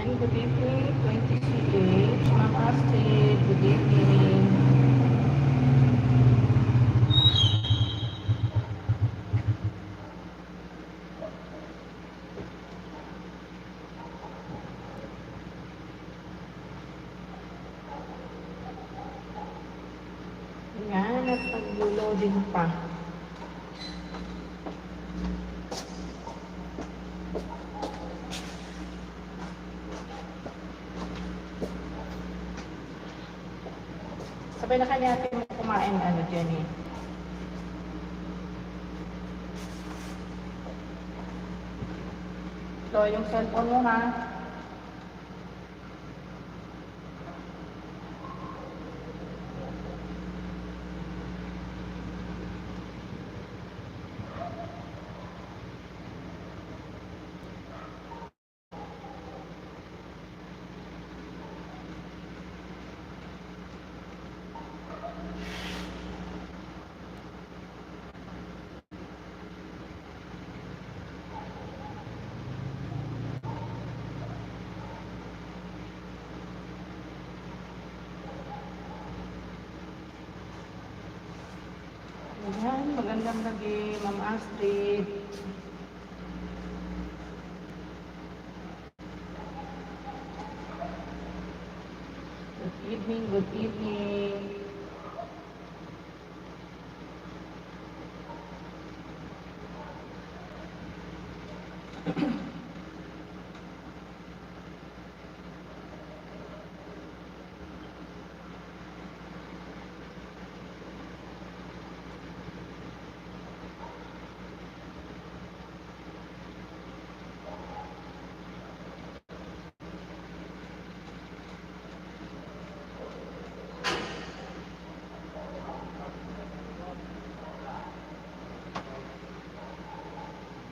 Ayan, good evening, 20CH. Ma'am Astrid, good evening. Ayan, at nag-loading pa. Sabay na kanya natin kumain, Jenny. So, yung cellphone mo ha. Ayan, magandang gabi, Ma'am Astrid. Good evening, good evening.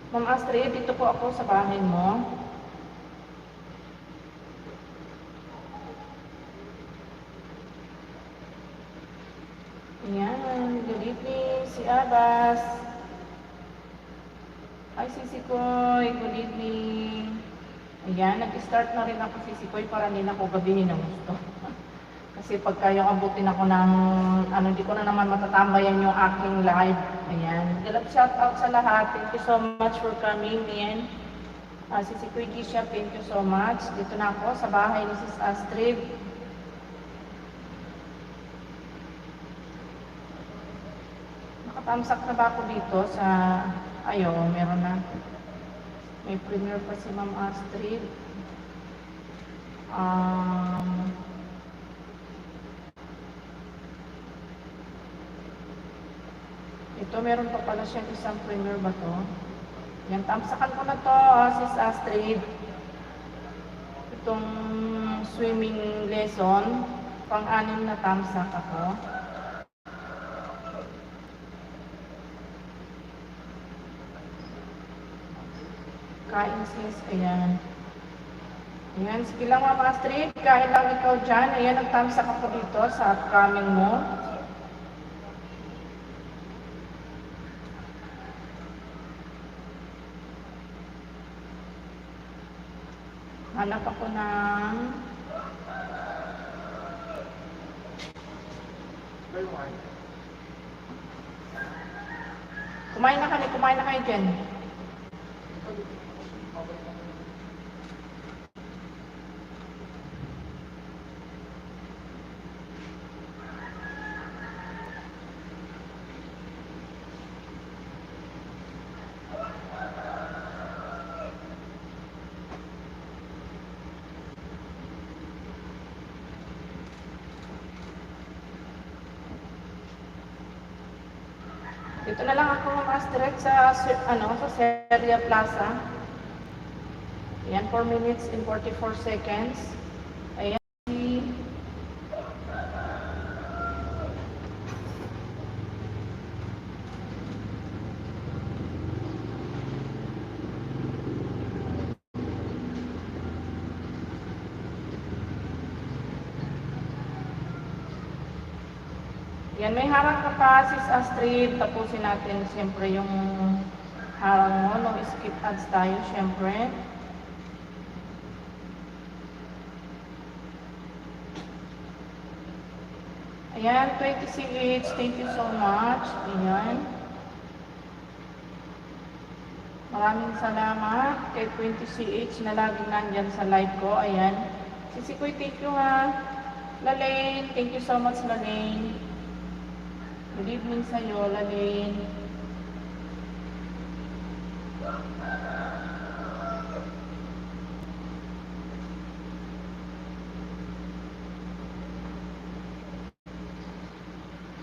Ma'am Astrid, dito po ako sa bahay mo. Ayan, good evening, si Abbas. Hi, Sisikoy, good evening. Ayan, nag-start na rin ako, Sisikoy, para hindi na ako gabihin ng gusto. Kasi pagka yung abutin ako ng, hindi ko na naman matatambayan yung aking live. Ayan. Galap shout out sa lahat. Thank you so much for coming in. Si Kuya Gisha, thank you so much. Dito na ako sa bahay ni Sis Astrid. Nakatamsak na ba ako dito sa, meron na. May premiere pa si Ma'am Astrid. Ito, meron pa pala siyang isang premiere ba to? Yan, tamsakan ko na to, Sis Astrid. Itong swimming lesson, pang-anim na tamsak ako. Kain sis, ayan. Ayan, sige lang Ma'am Astrid, kain lang ikaw dyan. Ayan, nagtamsak ako dito sa upcoming mo. Hanap ako ng kumain na kayo dyan. Dito na lang ako mas-direct sa Seria Plaza. Ayan, 4 minutes and 44 seconds. Ayan. Yan, may harang ka pa, Sis Astrid. Tapusin natin siyempre yung harang mo. No skip ads tayo, siyempre. Ayan, 20CH, thank you so much. Ayan. Maraming salamat kay 20CH na laging nandyan sa live ko. Ayan. Sisikoy, thank you ha. Lalaine, thank you so much, Lalaine. Good evening sa'yo, Lalaine.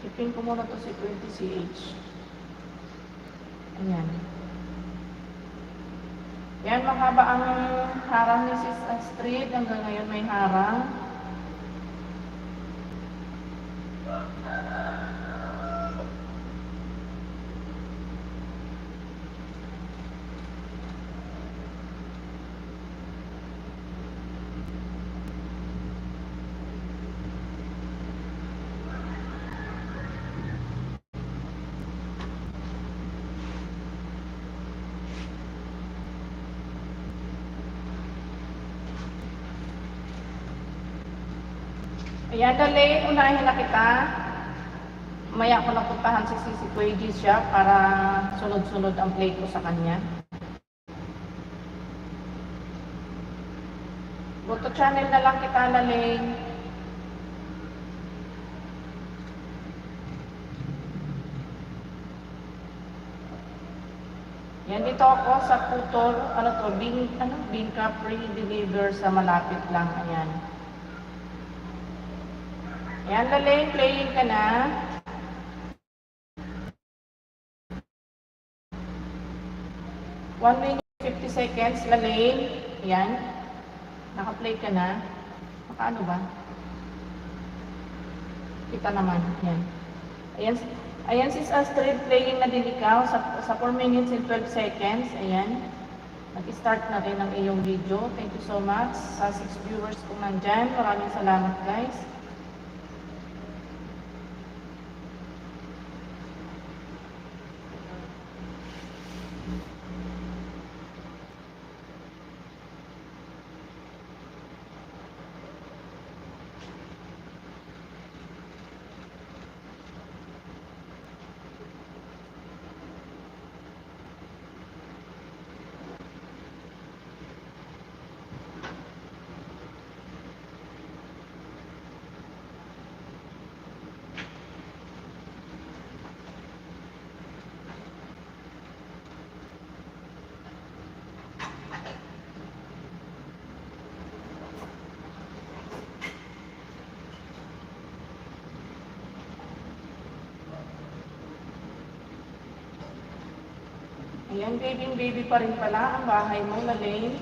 Ipin ko muna to si 20CH. Ayan. Yan, mahaba ang harang ni Sis Astrid. Hanggang ngayon may harang. Ayan, dali, unahin na kita. Maya ko napuntahan si Sisi Kuwaji siya para sunod-sunod ang play ko sa kanya. Go to channel na lang kita, Laling. Yan, dito ako sa Putol, Bingka pre-deliver sa malapit lang, ayan. Ayan, Laling, playing ka na. 1 minute 50 seconds, Laling. Ayan. Naka-play ka na. Naka-ano ba? Kita naman. Ayan. Ayan, ayan Sis Astrid, playing na din ikaw sa 4 minutes and 12 seconds. Ayan. Nag-start na rin ang iyong video. Thank you so much sa 6 viewers kung nandyan. Maraming salamat, guys. Ayan, baby pa rin pala ang bahay mo, Laling.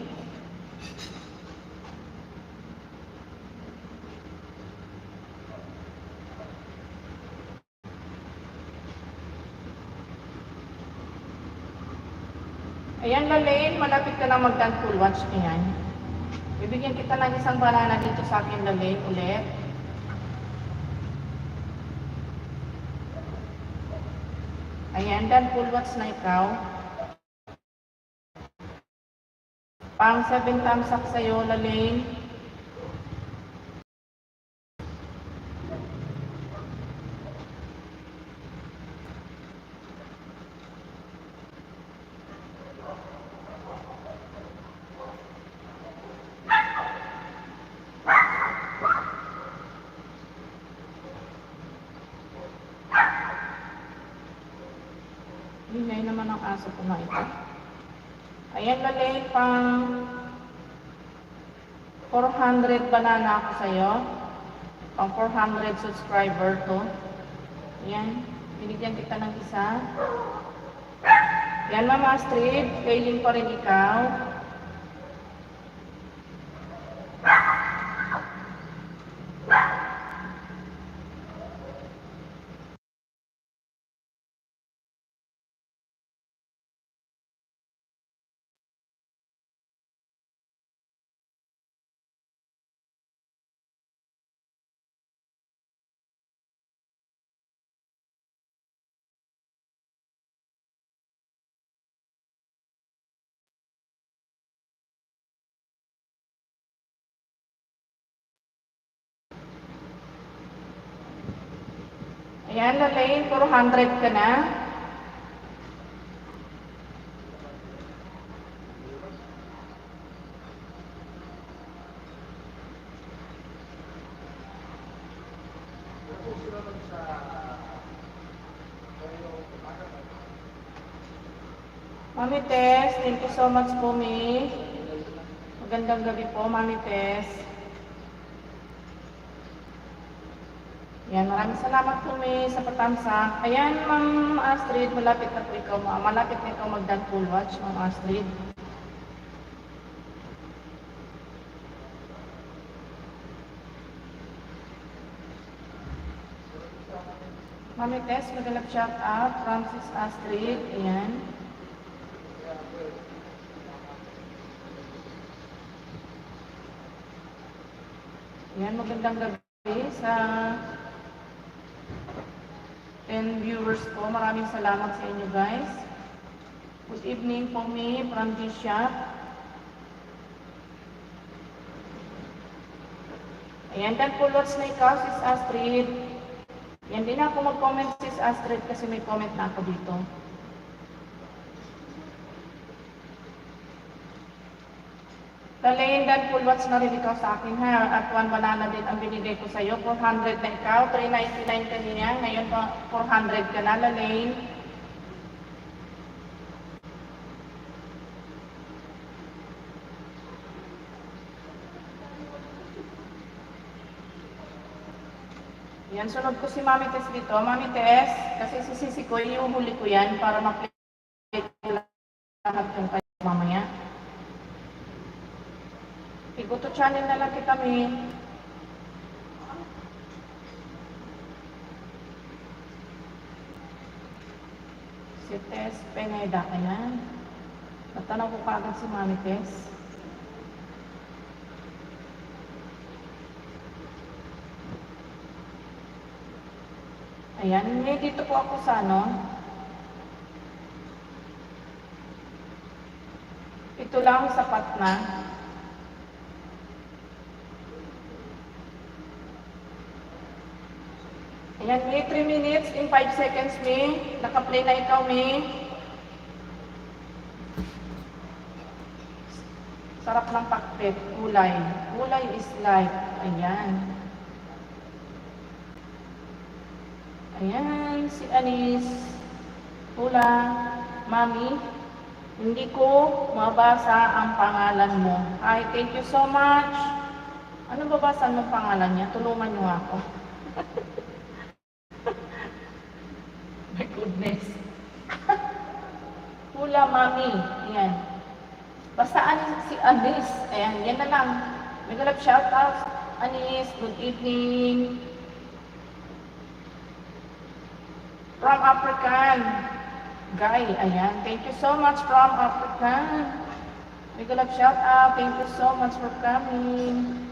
Ayan, Laling, malapit ka na mag-done full watch. Ayan. Bibigyan kita ng isang banana dito sa akin, Laling, ulit. Ayan, done full watch na ikaw. Pang 7 thumbs up sa'yo, Laling. Bigay naman ang aso ko na ito. Ayan, Laling, pang 400 banana ako sa'yo. Pang 400 subscriber to. Ayan, binigyan kita ng isa. Ayan, Mama Astrid, playing pa rin ikaw. Ayan, Lalaine, 400 ka na. Mami Tess, thank you so much po, Mi. Magandang gabi po, Mami Tess. Yan, maraming salamat po, Mi, sa patamsak. Ayan, Ma'am Astrid, malapit na po ikaw. Malapit na ikaw mag-done full watch, Ma'am Astrid. Mami Tess, magalap shout out. Francis Astrid, ayan. Ayan, magandang gabi sa 10 viewers po. Maraming salamat sa inyo, guys. Good evening po, Mi, from G-Shop. Ayan, dan full watch na ikaw, Sis Astrid. Yan din ako mag-comment, Sis Astrid, kasi may comment na ako dito. Lalaine, dan full watch na rin ikaw sa akin, ha? At 1 banana din ang binigay ko sa'yo. 400 na ikaw, 399 kanina. Ngayon pa 400 ka na, Lalaine. Yan, sunod ko si Mami Tess dito. Mami Tess, kasi sisisi ko, iuhuli ko yan para ma-play ko lahat yung kayo mamaya. Iguto channel na lang kita, Mi. Si Tess, Peneda ka yan. Natanaw ko kagad si Mami Tess. Ayan, may dito po ako sa ano. Ito lang, sapat na. Ayan, may 3 minutes in 5 seconds, Mi. Naka-play na ikaw, Mi. Sarap ng pakpet, kulay. Kulay is life. Ayan. Ayan, si Anis. Hula, Mami, hindi ko mabasa ang pangalan mo. Ay, thank you so much. Ano babasan mo pangalan niya? Tulungan niyo ako. My goodness. Hula, Mami. Ayan. Basta si Anis. Ayan, yan na lang. May shout out. Anis, good evening. From African. Guy, ayan. Thank you so much from African. May shout out. Thank you so much for coming.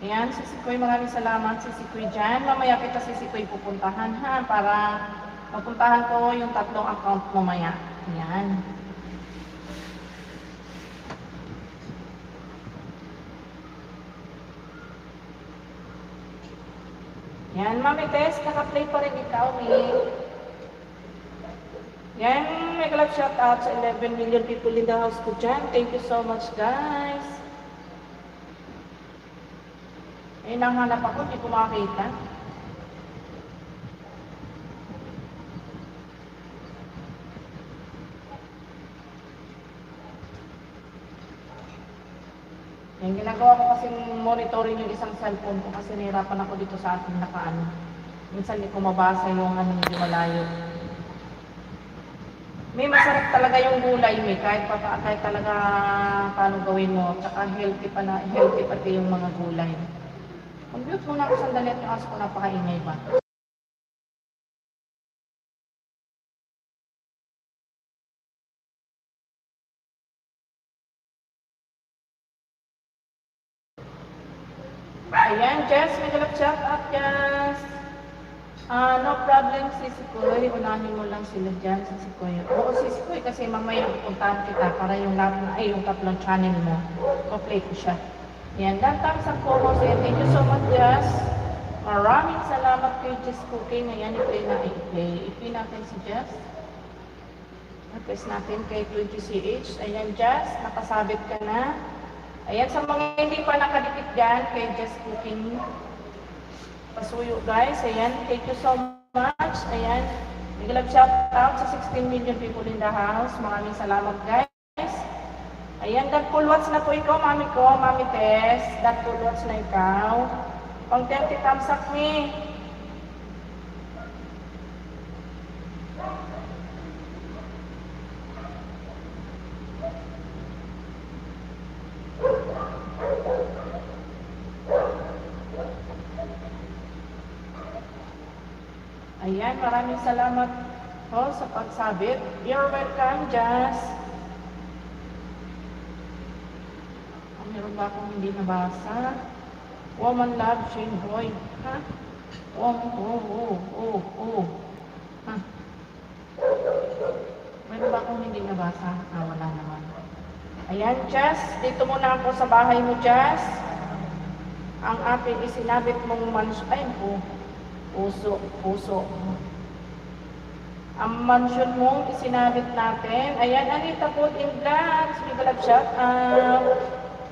Ayan, Sisikoy, maraming salamat. Sisikoy dyan. Mamaya kita Sisikoy pupuntahan, ha? Para mapuntahan ko yung 3 account mamaya. Ayan. Yan, Mami Tess, naka-play pa rin ikaw, Mi. Yan, may shout out sa 11 million people in the house ko dyan. Thank you so much, guys. Eh, nanghanap ako, hindi ko makakita. Yung ginagawa ko kasi monitoring yung isang cellphone ko kasi nahirapan ako dito sa ating nakaano. Minsan hindi ko mabasa yung ano, medyo malayo. May masarap talaga yung gulay, may kahit talaga paano gawin mo. Tsaka healthy pati yung mga gulay. Mag-mute muna ako sandali at yung aso ko napakaingay ba. Ayan, Jess, may shout out, Jess. No problem, Sisi Koy. Unahin mo lang sila dyan, Sisi Koy. Oo, Sisi Koy, kasi mamaya pupuntahan kita para yung yung tatlong channel mo. O-play ko siya. Yan, dan thumbs up po ko. Thank you so much, Jess. Maraming salamat kay Jess Cooking. Ayan, i-play natin si Jess. Request natin kay 20CH. Ayan, Jess, nakasabit ka na. Ayan, sa mga hindi pa nakadikit dyan kay Jess Cooking. Pasuyo, guys. Ayan, thank you so much. Ayan, big love shout out sa 16 million people in the house. Maraming salamat, guys. Ayan, that full watch na po ikaw, mami ko, mami Tess. That full watch na ikaw. Pang 30 thumbs up me. Ayan, maraming salamat po sa pagsabit. You're welcome, Jazz. Meron ba akong hindi nabasa? Woman love, Shane Boy. Ha? Ha? Meron ba akong hindi nabasa? Wala naman. Ayan, Jazz. Dito muna ako sa bahay mo, Jazz. Ang ating isinabit mong mansyon. Ay, puso. Ang mansyon mong isinabit natin. Ayan, Anita Food in Vlogs. Big love shout out.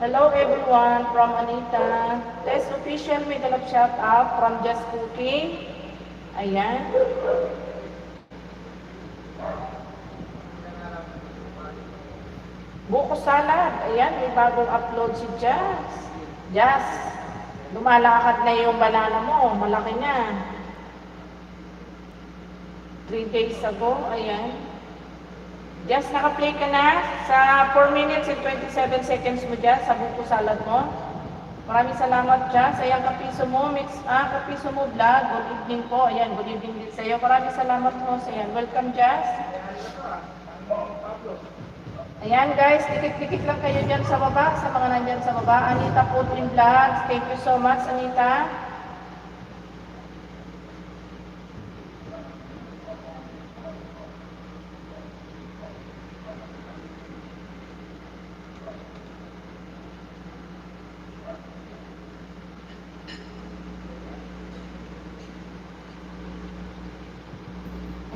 Hello everyone from Anita. Tess Official, may galap shout out from Just Cooking. Ayan. Buko salad. Ayan, may bagong upload si Jazz. Jazz, lumalakad na yung banana mo. Malaki na. 3 days ago. Ayan. Just naka-play ka na sa 4 minutes and 27 seconds mo dyan sa buko salad mo. Maraming salamat dyan. Ayan, kapiso mo, kapiso mo vlog. Good evening po. Ayan, good evening din sa iyo. Maraming salamat po sa yan. Welcome, Jazz. Ayan, guys, dikit-dikit lang kayo dyan sa baba, sa mga nandyan sa baba. Anita Food in Vlogs. Thank you so much, Anita.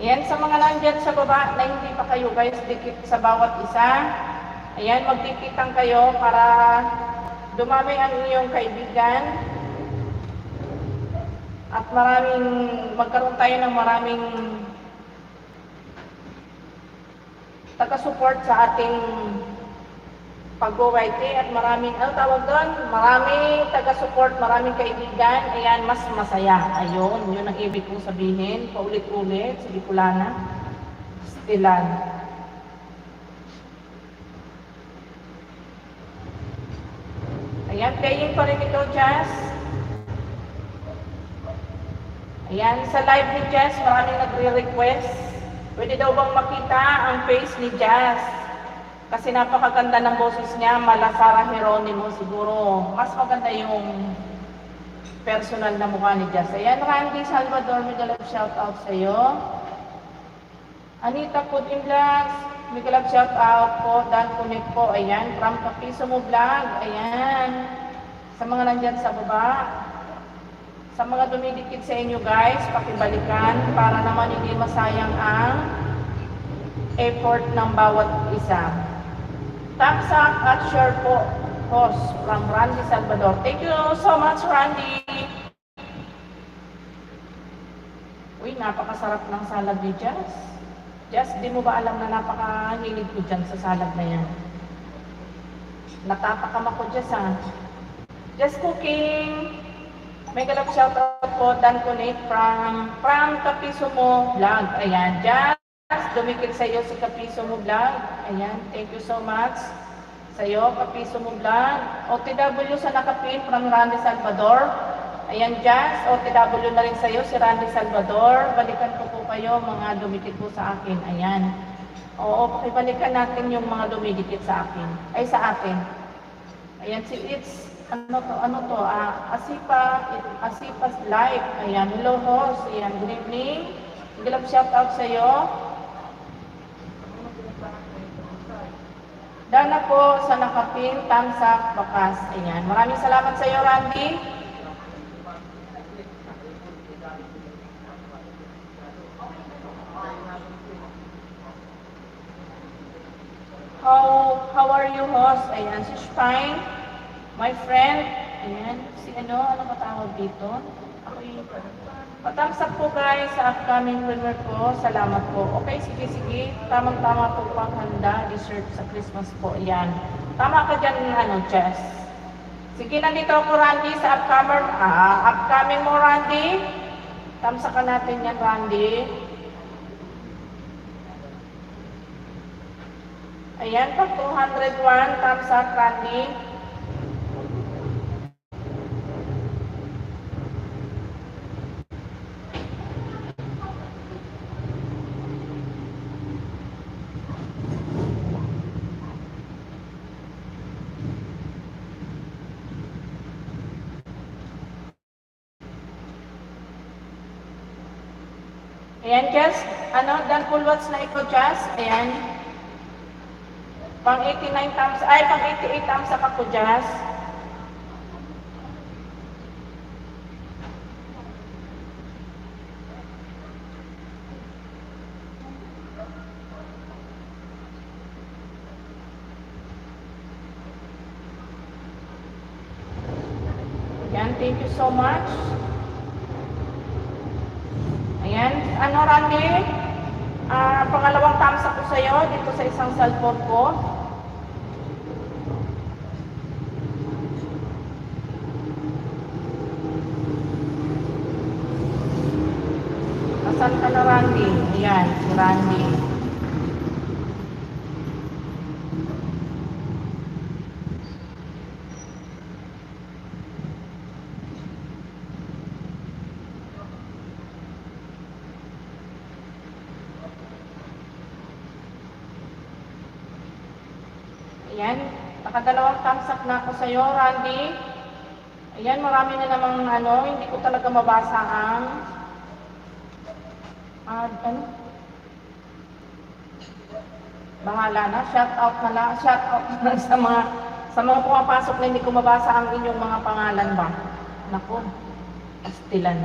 Ayan, sa mga nandyan sa baba na hindi pa kayo guys dikit sa bawat isa. Ayan, magdikitan kayo para dumami ang iyong kaibigan. At magkaroon tayo ng maraming taga-support sa ating pag-YT at maraming taga-support, maraming kaibigan. Ayan, mas masaya. Ayun, yun ang ibig kong sabihin. Paulit-ulit, sige pula na. Stilan. Ayan, playing pa rin ito, Jazz. Ayan, sa live ni Jazz, maraming nagre-request. Pwede daw bang makita ang face ni Jazz? Kasi napakaganda ng boses niya, mala Sarah Geronimo siguro. Mas maganda yung personal na mukha ni Jazz. Ayan, Randy Salvador, may galap shout out sa iyo. Anita Food in Vlogs, may galap shout out po. Dan Connect po, ayan. From Kapiso mo vlog, ayan. Sa mga nandyan sa baba. Sa mga dumidikit sa inyo guys, pakibalikan para naman hindi masayang ang effort ng bawat isa. Thumbs up at share po, host from Randy Salvador. Thank you so much, Randy. Uy, napakasarap ng salad ni Jazz. Jazz, di mo ba alam na napakahilig ko dyan sa salad na yan? Natapakam ako, Jazz, ha? Jazz Cooking. May galap shoutout po, Dan Connect from Kapiso mo vlog. Ayan, Jazz. Dumikit sa iyo si Kapiso mo vlog. Ayan, thank you so much sa iyo, Kapiso mo vlog. OTW sa nakapin from Randy Salvador. Ayan, Jazz, OTW na rin sa iyo si Randy Salvador. Balikan ko po kayo mga dumikit po sa akin. Ayan. Oo, pakibalikan natin yung mga dumidikit sa akin. Ay, sa atin. Ayan, si It's Asipa's Life. Ayan, hello host. Ayan, good evening. Sige lang shout out sa iyo. Dana po sa nakapin, tamsak, bakas. Ayan, maraming salamat sa iyo, Randy. How are you, host? Ayan, si Spine, my friend. Ayan, si ano ba tawag dito? Ako yung patamsak po guys sa upcoming premiere ko. Salamat po. Okay, sige. Tamang-tama po pang handa, dessert sa Christmas po. Ayan. Tama ka dyan, Chess. Sige, nandito ako, Randy, sa upcoming mo, Randy. Tamsakan natin yan, Randy. Ayan, pag 201, tamsak, Randy. Ayan, Jess. Dan full watts na ikaw, Jess. Ayan. Pang 89 thumbs, pang 88 thumbs ako, Jess. Ayan, thank you so much. Ayan, Randy? Pangalawang thumbs ako sa'yo dito sa isang cellphone ko. Nasaan ka na, Randy? Ayan, si Randy. Ayan, nakadalawang thumbs up na ako sa iyo, Randy. Ayan, marami na namang hindi ko talaga mabasa ang bahala na, shout out na sa mga pumapasok na hindi ko mabasa ang inyong mga pangalan ba. Naku, pastilan.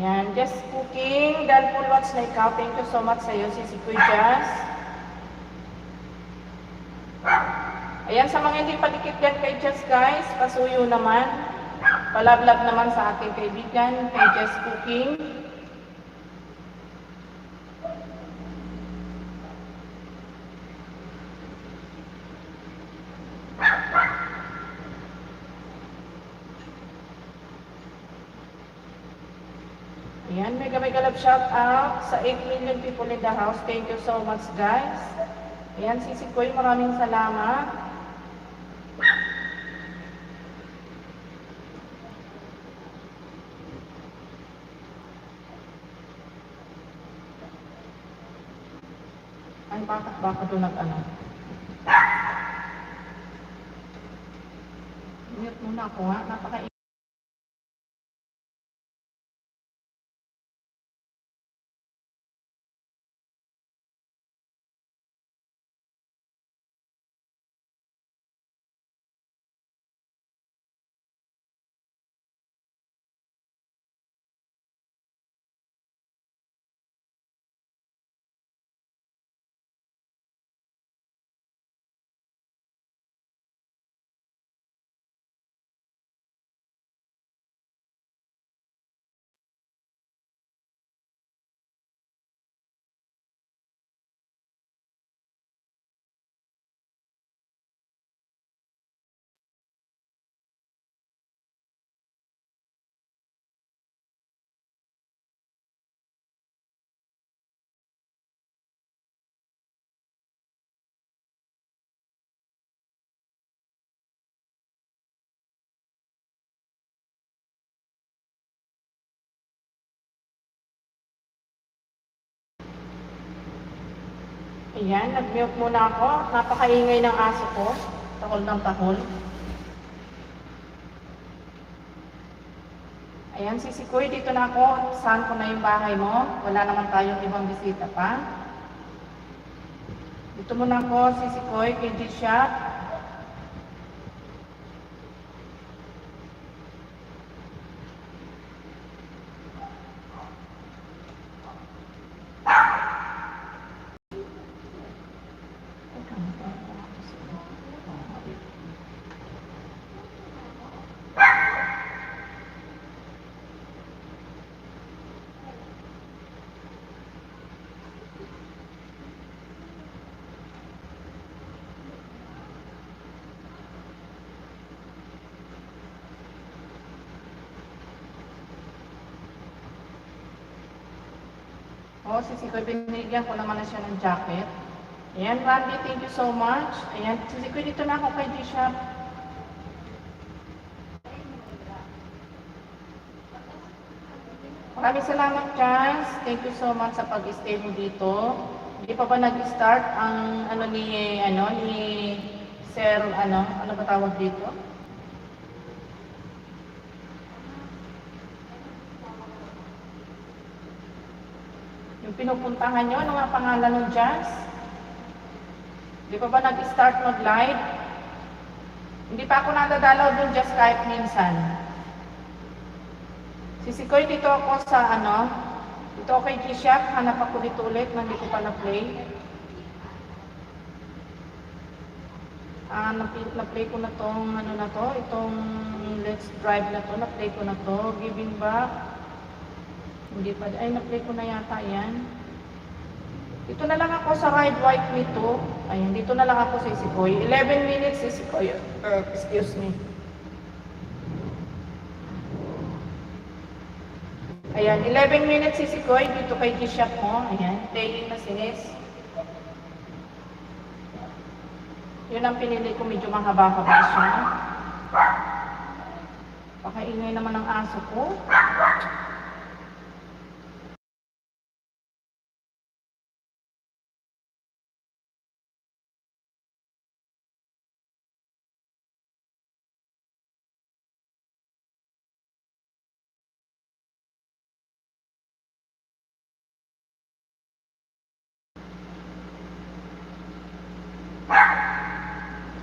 Yan, just cooking. Dan full watch na ikaw. Thank you so much sa iyo, si Kuya Jazz. Ayan, sa mga hindi padikit yan kay Jazz, guys, pasuyo naman. Palablab naman sa ating kaibigan, kay Jazz Cooking. Ayan, mega love shout out sa 8 million people in the house. Thank you so much, guys. Ayan, Sisi Koy, maraming salamat. Ay, baka doon Mute muna ako, ha? Napaka Ayan, nag-mute muna ako. Napakaingay ng aso ko. Tahol ng tahol. Ayan, Sisikoy, dito na ako. Saan ko na yung bahay mo? Wala naman tayong ibang bisita pa. Dito muna ako, Sisikoy, kay G-Shop. Sisikoy, binigyan ko naman na siya ng jacket. Ayan, Randy, thank you so much. Ayan, Sisikoy, dito na ako kay G-Shop. Maraming salamat, Chance. Thank you so much sa pag-stay mo dito. Hindi pa ba nag-start ang ni Sir, ano ba tawag dito? Yung pinupuntahan nyo, ano nga pangalan ng Jazz? Di pa ba nag-start mag-live? Hindi pa ako nadadalaw dun just kahit minsan. Sisikoy, dito ako sa dito ako kay G-Shop, hanap ako dito ulit, hindi ko pa na-play. Na-play ko na tong itong Let's Drive na to, na-play ko na to, Giving Back. Hindi pa, na-play ko na yata yan. Dito na lang ako sa Ride White Me to. Ayun, dito na lang ako sa Sisikoy. 11 minutes Sisikoy, excuse me. Ayan, 11 minutes Sisikoy, dito kay G-Shop mo. Ayan, playing na sinis. Yun ang pinili ko, medyo mahaba-haba siya. Pakaingay naman ang aso ko.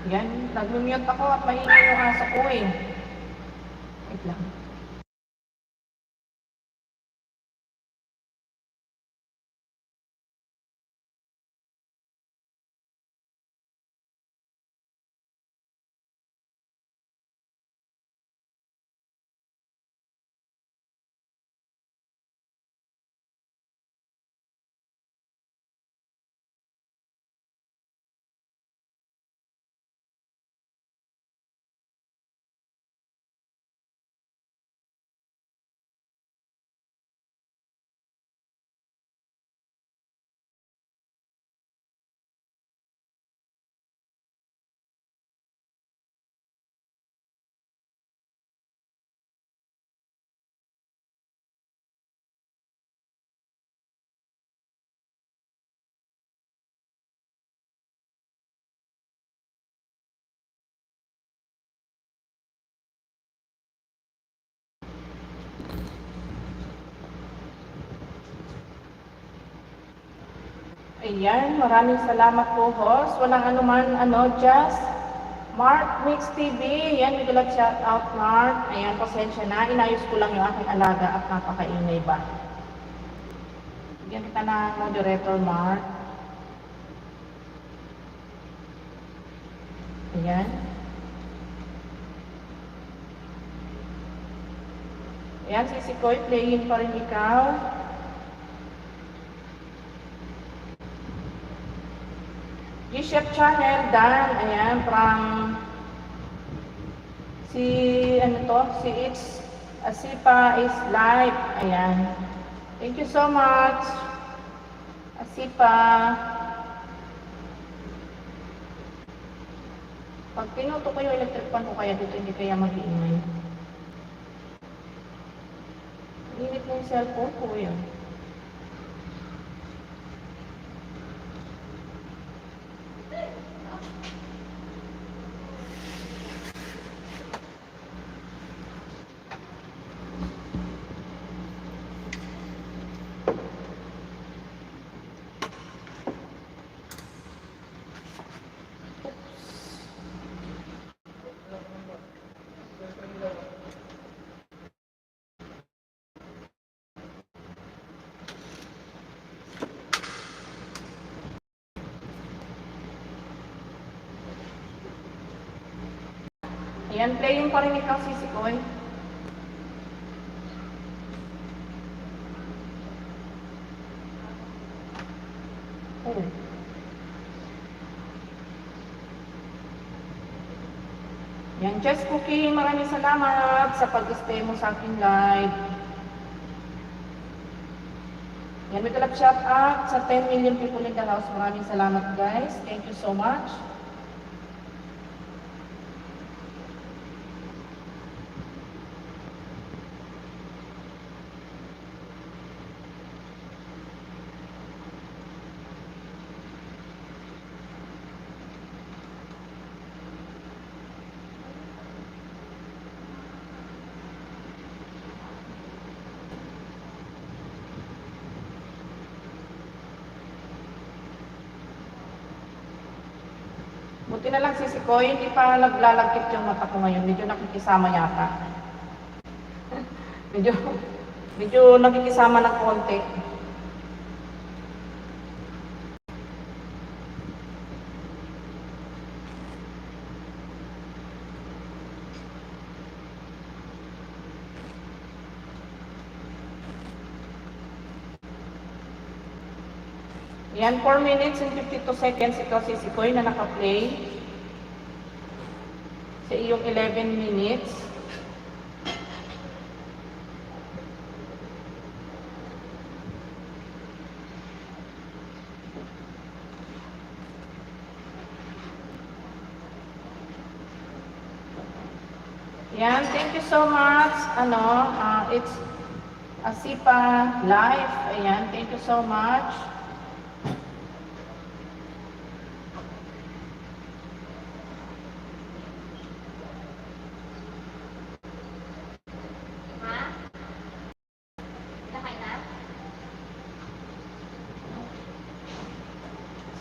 Yan, nag-mute ako at maingay yung aso ko eh. Wait lang. Ayan, maraming salamat po, host. Walang anuman, just Mark Mix TV. Ayan, may gulat shout out, Mark. Ayan, pasensya na. Inayos ko lang yung aking alaga at napakaingay ba. Bigyan kita na moderator, Mark. Ayan. Ayan, Sisikoy, playing pa rin ikaw. G-Shop channel, Dan, ayan, from si It's Asipa is live, ayan. Thank you so much, Asipa. Pag pinuto ko yung electric fan ko kaya dito, hindi kaya mag-iingay. Init na yung cellphone ko yun. Ayan, playing pa rin ikaw, Sisi Koy. Oh. Yan, Just Cooking, maraming salamat sa pag-stay mo sa aking live. Yan, may kalap shout out sa 10 million people in the house. Maraming salamat guys. Thank you so much. Buti na lang Sisi Koy, hindi pa naglalagkit yung mata ko ngayon. Medyo nakikisama yata. medyo nakikisama ng konti. Yan, 4 minutes and 52 seconds ito Sisi Koy na naka-play sa iyong 11 minutes. Yan, thank you so much. It's Asipa Life. Ayan, thank you so much.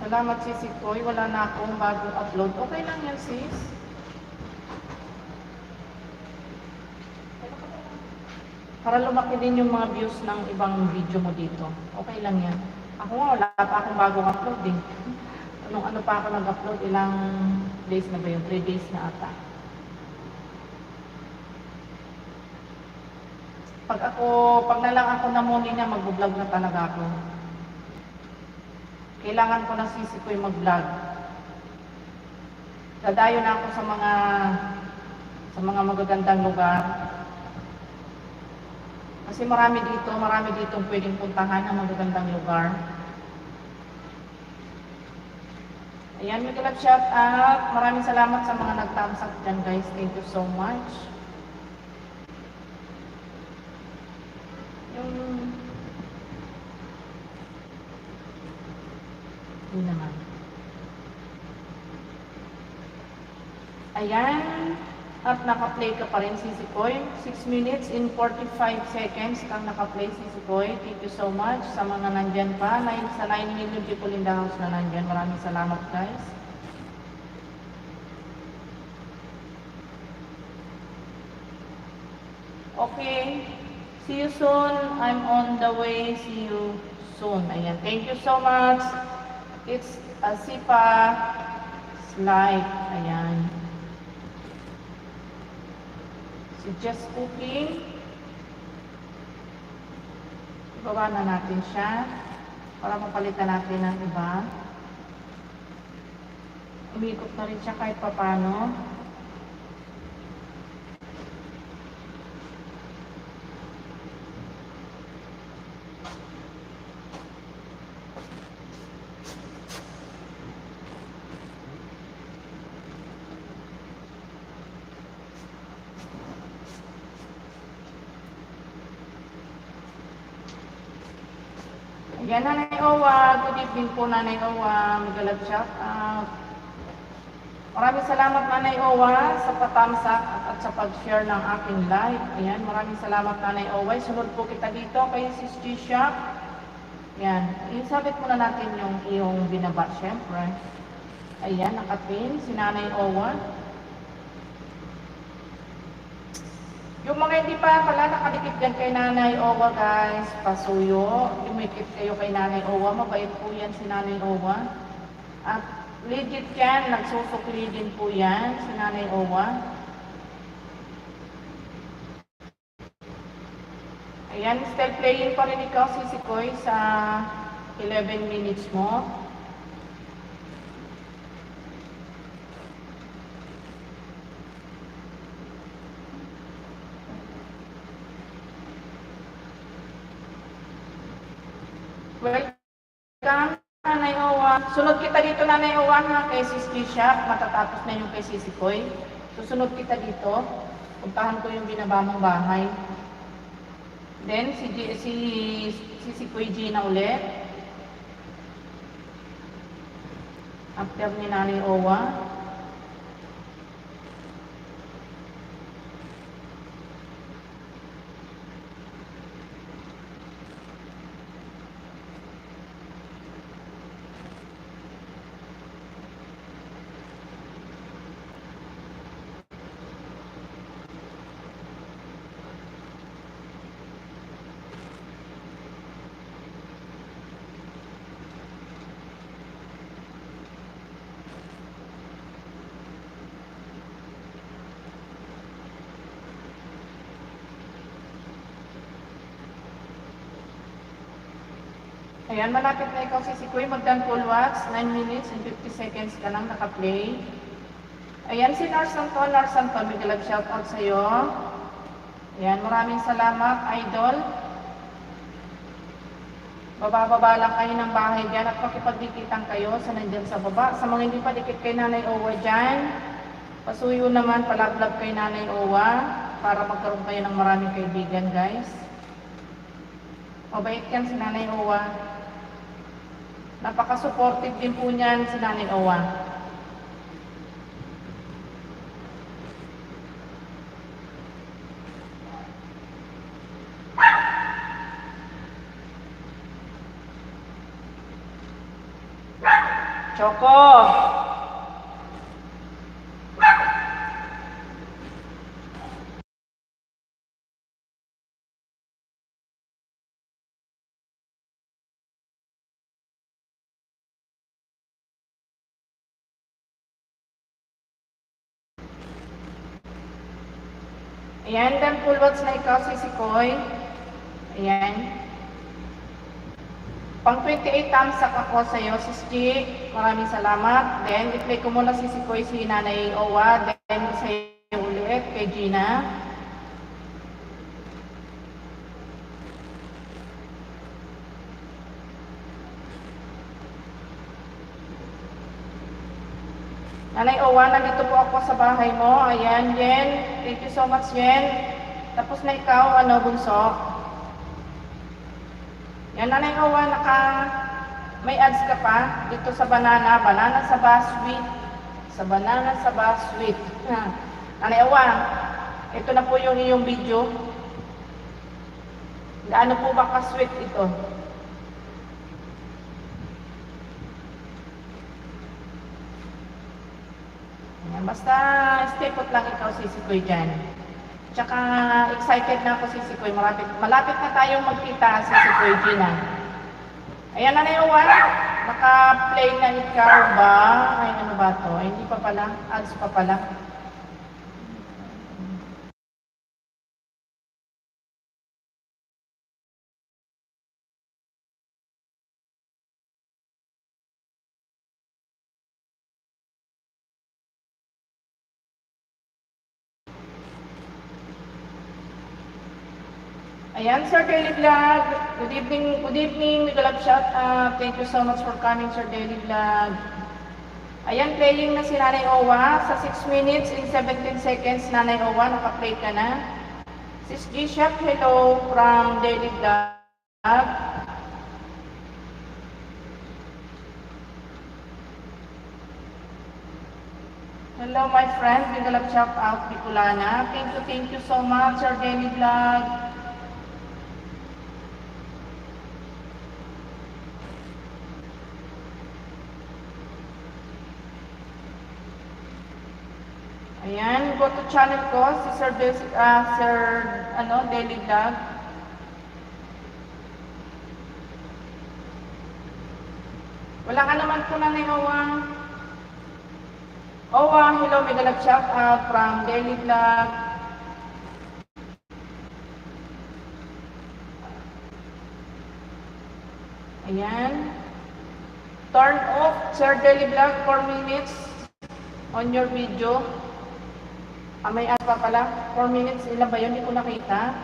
Salamat Sisi Koy, wala na akong bagong upload. Okay lang yan sis. Para lumaki din yung mga views ng ibang video mo dito. Okay lang yan. Ako nga, wala pa akong bagong upload din. Ano pa ako nag-upload? Ilang days na ba yun? 3 days na ata. Pag na lang ako namuni niya, mag-vlog na talaga ako. Kailangan ko na Sisi Koy mag-vlog. Dadayo na ako sa mga magagandang lugar. Kasi marami dito pwedeng puntahan ng magagandang lugar. Ayan, may kalap shout out. Maraming salamat sa mga nag-thumbs up dyan guys. Thank you so much. Hindi naman. Ayan. At naka-play ka pa rin, Sisi Koy. 6 minutes and 45 seconds kang naka-play, Sisi Koy. Thank you so much sa mga nandyan pa. Sa 9 million people in the house na nandyan. Maraming salamat, guys. Okay. See you soon. I'm on the way. See you soon. Ayan. Thank you so much. It's Asipa Life. Ayan. Si Just Cooking. Ibaba na natin siya para mapalitan natin ng iba. Umikot na rin siya kahit papano. Yan, Nanay Owa. Good evening po, Nanay Owa. Magalag shout out. Maraming salamat, Nanay Owa, sa patamsak at sa pag-share ng aking live. Ayan, maraming salamat, Nanay Owa. Sunod po kita dito kay Sis G-Shop. Yan, isabit muna natin yung iyong binaba, syempre. Ayan, nakapin si Nanay Owa. Yung mga hindi pa pala nakadikit dyan kay Nanay Owa guys, pasuyo. Umikit kayo kay Nanay Owa, mabait po yan si Nanay Owa. At legit yan, nagsusukli din po yan si Nanay Owa. Ayan, still playing pa rin ikaw, Sisi Koy, sa 11 minutes mo. Welcome, Nanay Owa. Sunod kita dito, Nanay Owa, ha, kay Sis Tisha. Matatapos na yung kay Sisi Koy. Susunod kita dito. Puntahan ko yung binaba mong bahay. Then, si Kuya Gina ulit. After ni Nanay Owa. Ayan, malapit na ikaw, Sisi Koy. Magdan full watch. 9 minutes and 50 seconds ka lang naka-play. Ayan, si Narsanton. Narsanton, may galab shoutout sa'yo. Ayan, maraming salamat, idol. Baba-baba lang kayo ng bahay dyan at pakipagdikitan kayo sa nandyan sa baba. Sa mga hindi pa dikit kay Nanay Owa dyan, pasuyo naman, palablab kay Nanay Owa para magkaroon kayo ng maraming kaibigan, guys. Mabait yan si Nanay Owa. Napaka-supportive din po niyan si Nanay Owa. Choco! Ayan, then full watch na ikaw, Sisi Koy. Ayan. Pang 28 thumbs up ako sa iyo, Sis G. Maraming salamat. Then, i-play ko muna Sisi Koy si Nanay Owa. Then, sa iyo ulit kay Gina. Nanay Owa, nandito po ako sa bahay mo. Ayan, Yen. Thank you so much, Yen. Tapos na ikaw, bunso. Yan, Nanay Owa, may ads ka pa dito sa banana. Banana sa basweet. Sa banana sa basweet. Nanay Owa, ito na po yung iyong video. Gaano po ba ka-sweet ito? Basta stay put lang ikaw, Sisi Koy, dyan. Tsaka excited na ako, Sisi Koy. Malapit na tayong magkita, Sisi Koy, Gina. Ayan, Nanay Owa, naka-play na ikaw ba? Ay, ano ba to? Ay, hindi pa pala. Ads pa pala. Ayan, Sir Daily Vlog. Good evening. Migalab shout out. Thank you so much for coming, Sir Daily Vlog. Ayan, playing na si Nanay Owa. Sa 6 minutes and 17 seconds, Nanay Owa, naka-play ka na. Sis G-Shop, hello from Daily Vlog. Hello, my friend. Migalab shout out, Bicolana. Thank you so much, Sir Daily Vlog. Ayan, go to channel ko, si Sir Daily Vlog. Wala ka naman po na Owa. Owa, hello, migalab shout out from Daily Vlog. Ayan. Turn off Sir Daily Vlog 4 minutes on your video. May ad pa pala. 4 minutes. Ilan ba yun? Hindi ko nakita.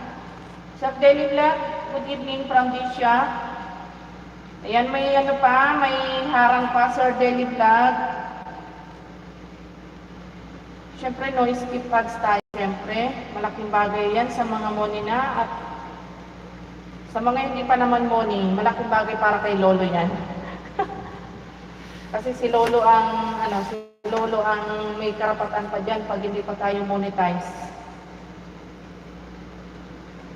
Sir Daily Vlog, good evening from Disha. Ayan, may ano pa. May harang pa, Sir Daily Vlog. Siyempre, no skip ads tayo. Siyempre, malaking bagay yan sa mga money na at sa mga hindi pa naman money, malaking bagay para kay Lolo yan. Kasi si Lolo ang may karapatan pa diyan pag hindi pa tayo monetize.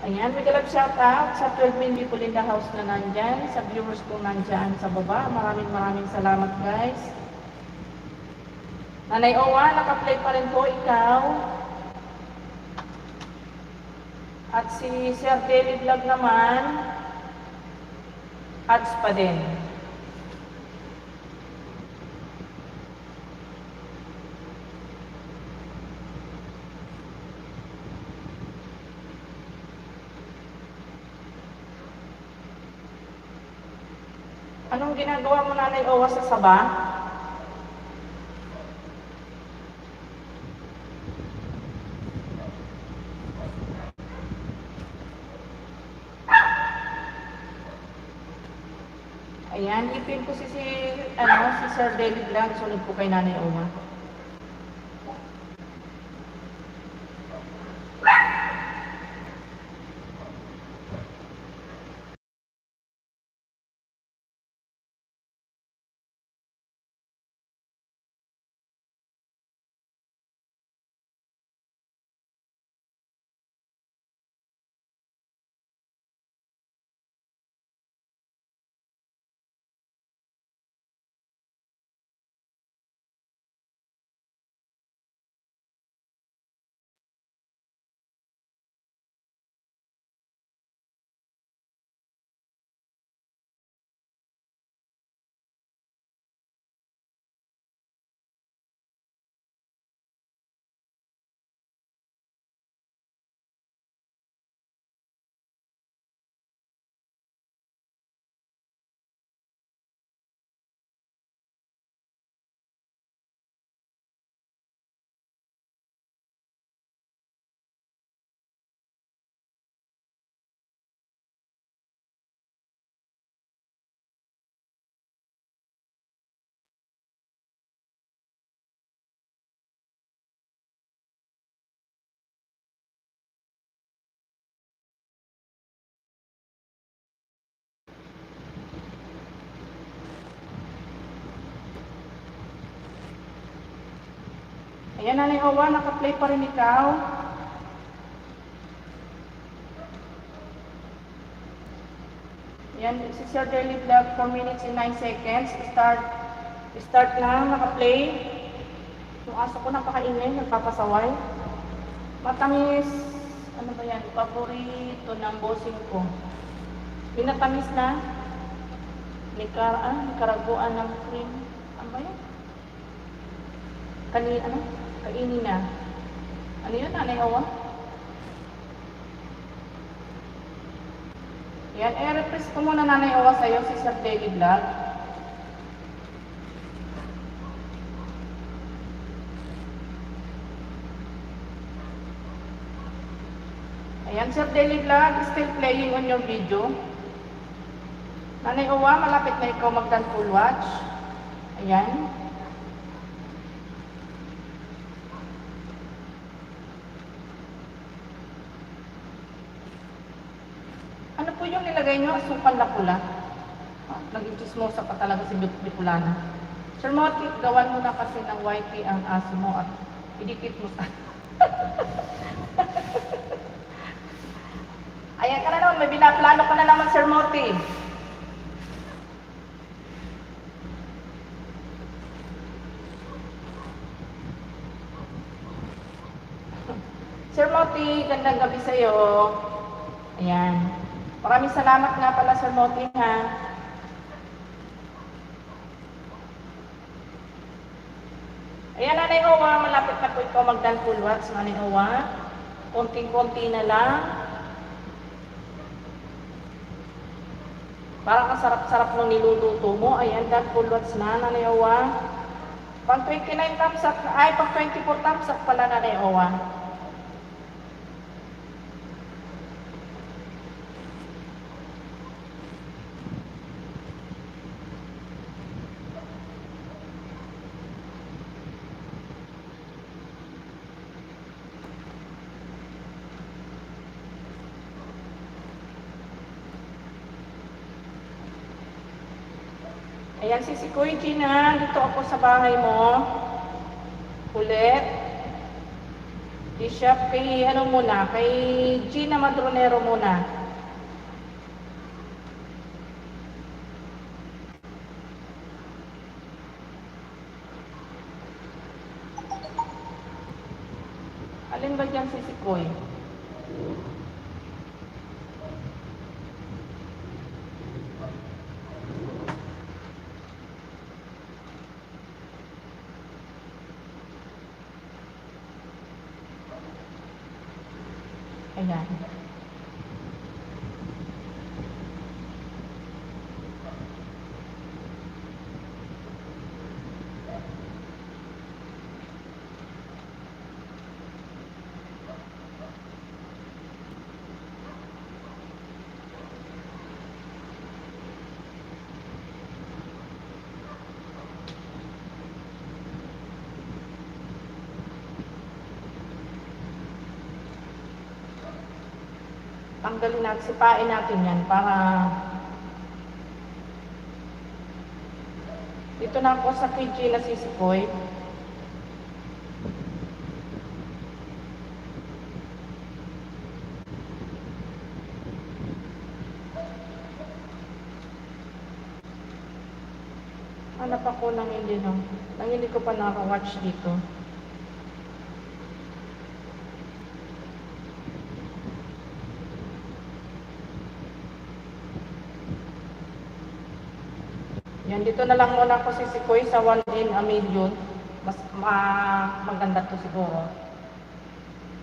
Ayan, may galap shout out sa 12 million people in the house na nandyan, sa viewers kong nandyan sa baba. Maraming salamat guys. Nanay Owa, naka-play pa rin po ikaw. At si Sir Daily Vlog naman, ads pa din. Anong ginagawa mo, Nanay Owa, sa Saba? Ayan, ipin ko si Sir Daily Vlog, sunod ko kay Nanay Owa. Ayan, Nanay Owa, naka-play pa rin ikaw. Ayan, si Sir Daily Vlog, 4 minutes and 9 seconds. Start na, naka-play. Yung aso ko napakaingay, nagpapasaway. Matamis, ano ba yan? Paborito ng bossing ko. Pinatamis na. Nikaraguan ng cream. Ano ba yan? Kainin na. Ano yun, Nanay Owa? Yan, i-repress ko muna, Nanay Owa, sa'yo, si Sir Daily Vlog. Ayan, Sir Daily Vlog, still playing on your video. Nanay Owa, malapit na ikaw mag-done full watch. Ayan. Ano po yung nilagay nyo? Asukal na pula. Naging chismosa pa talaga si Bicolana. Sir Motik, gawan mo na kasi ng YT ang aso mo at idikit mo sa... Ayan ka na naman, may binaplano ka na naman, Sir Motik. Sir Motik, gandang gabi sa'yo. Ayan. Maraming salamat nga pala, Sir Moting, ha. Ayan, Nanay Owa, malapit na po ikaw mag-done full watch, Nanay Owa. Konting-konti na lang. Parang ang sarap-sarap nung niluluto mo. Ayan, done full watch na, Nanay Owa. Pag 29 thumbs up, ay pag 24 thumbs up pala, Nanay Owa. Ayan, si Kuya Gina, dito ako sa bahay mo. Ulit. Bishop, kay ano muna, kay Gina Madronero muna. Alin ba dyan si Sikoy? Ayan. Tanggalin natin, sipain natin yan para dito na ako sa KG na sisikoy. Hanap ako ng hindi no. Nang hindi ko pa naka-watch dito. Yan, dito na lang muna ako sisikoy sa 1 in a million. Mas maganda to siguro.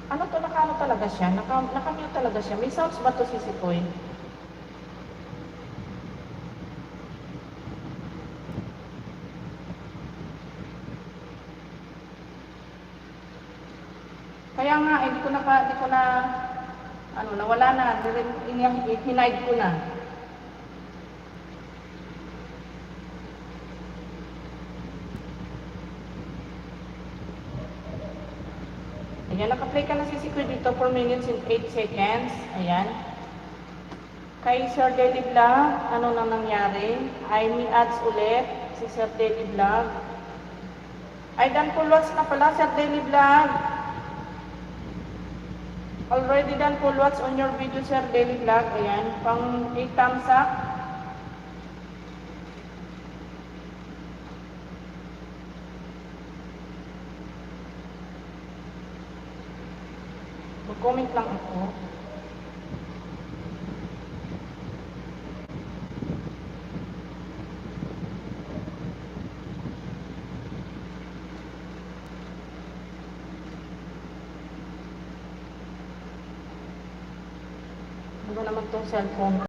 Ano to, naka-ano talaga siya? Naka-mute talaga siya. May sounds ba to sisikoy? Kaya nga, hindi ko na, ano, nawala na. Hinide ko na. Ayan, naka-play ka na sisikoy dito 4 minutes and 8 seconds. Ayan. Kay Sir Daily Vlog, ano na nangyari? Ay, may ads ulit si Sir Daily Vlog. Ay, done full watch na pala, Sir Daily Vlog. Already done full watch on your video, Sir Daily Vlog. Ayan, pang 8 thumbs up. Mag-comment lang ako. Ano naman itong cellphone?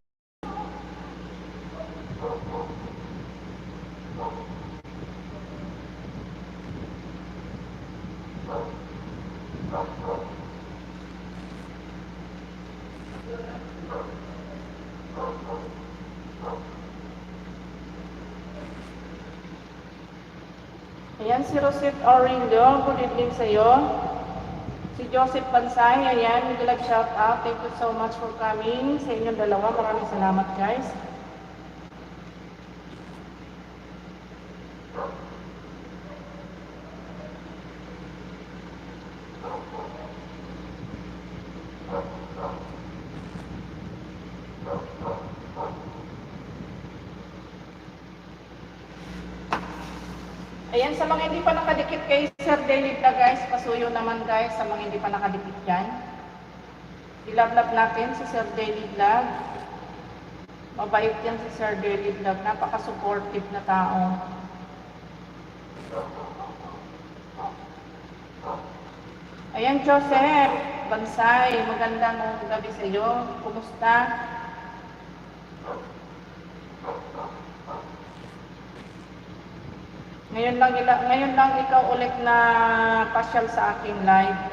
Ayan, si Rosette Aurindo, good evening sa iyo. Si Joseph Bansay, ayan, would like shout out. Thank you so much for coming. Sa inyong dalawa, maraming salamat guys. Ayan, sa mga hindi pa nakadikit kay Sir Daily Vlog guys, pasuyo naman guys sa mga hindi pa nakadikit dyan. I-love natin si Sir Daily Vlog. Mabait yan si Sir Daily Vlog, napaka-supportive na tao. Ayan, Joseph Bansay, magandang gabi sa iyo. Kumusta? Ngayon lang ikaw ulit na pasyal sa aking live.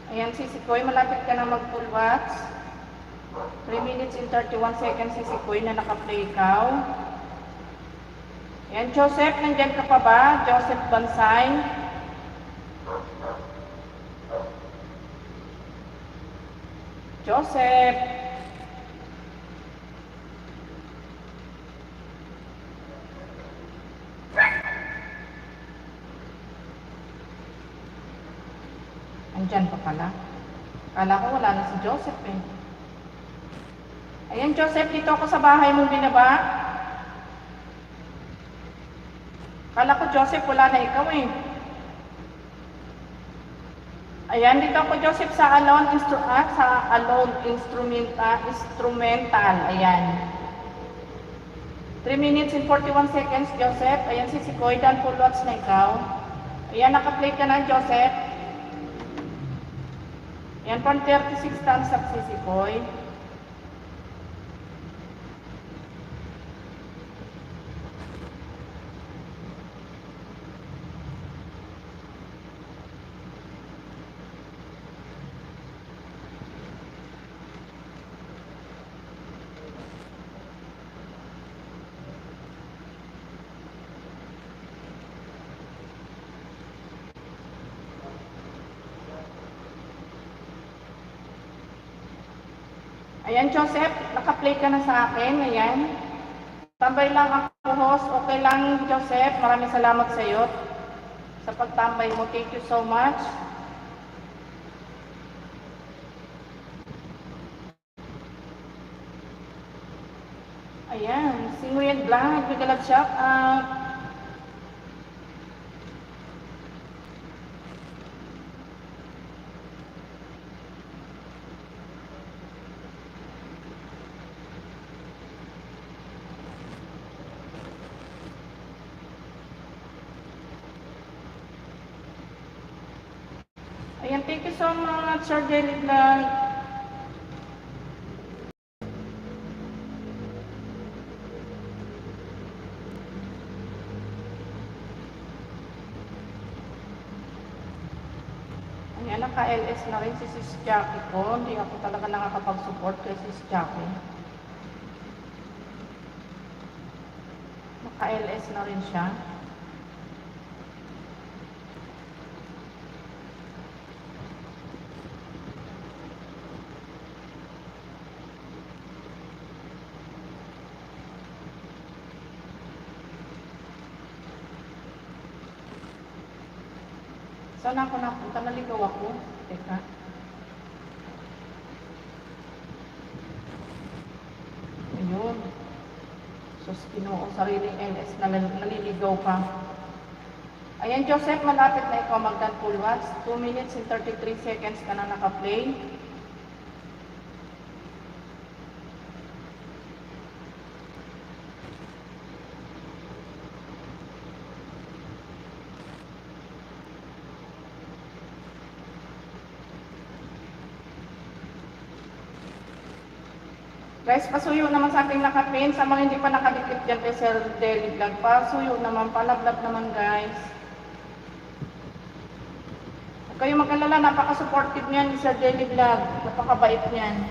Ayan, Sisikoy, malapit ka na mag-full watch. 3 minutes and 31 seconds, Sisikoy, na naka-play ikaw. Ayan, Joseph, nandyan ka pa ba? Joseph Bansay. Joseph. Andyan pa pala. Kala ko wala na si Joseph eh. Ayan, Joseph, dito ako sa bahay mong binaba. Kala ko, Joseph, wala na ikaw eh. Ayan, dito ako, Joseph, sa Alone Instrumental. Ayan. 3 minutes and 41 seconds, Joseph. Ayan, si Sikoy, dan full watch na ikaw. Ayan, naka-play ka na, Joseph. Ayan, 36 thumbs up, si Sikoy. Ayan, Joseph, naka-play ka na sa akin. Ayan. Tambay lang ako, host. Okay lang, Joseph. Maraming salamat sa iyo sa pagtambay mo. Thank you so much. Ayan, si Nguyen Blanc, nagbigalag shout out. Ayan, thank you so much, Sir Jelly Vlog. Ayan, naka-LS na rin si Sis Jackie ko. Hindi ako talaga nakakapag-support kay Sis Jackie. Naka-LS na rin siya. Saan ako napunta? Naligaw ako. Teka. Ayun. Sus, Ginoo, sariling LS na naliligaw pa. Ayan, Joseph, malapit na ikaw magdan full watch. 2 minutes and 33 seconds ka na naka-play. Guys, pasuyo naman sa ating nakapin. Sa mga hindi pa nakadikit dyan kay Sir Jelly Vlog, pasuyo naman, palablab naman guys. Huwag kayo mag-alala, napaka-supportive niyan ni Sir Jelly Vlog. Napakabait niyan.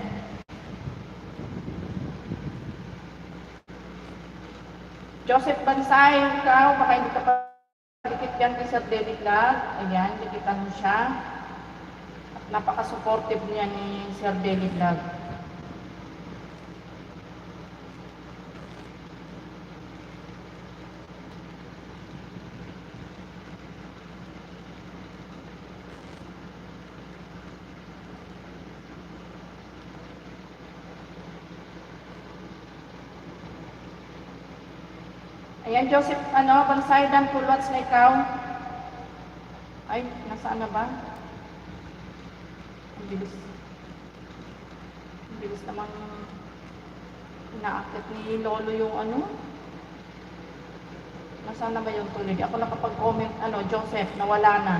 Joseph Bansay, ikaw, baka hindi ka pa dikit dyan kay Sir Jelly Vlog. Ayan, dikitan mo siya. At napaka-supportive niya ni Sir Jelly Vlog. Ayan, Joseph, Bansaydan, Pulwats na ikaw. Ay, nasaan na ba? Ang bilis. Ang bilis naman inaakit ni Lolo yung Nasaan na ba yung tuloy? Ako nakapag-comment, Joseph, nawala na.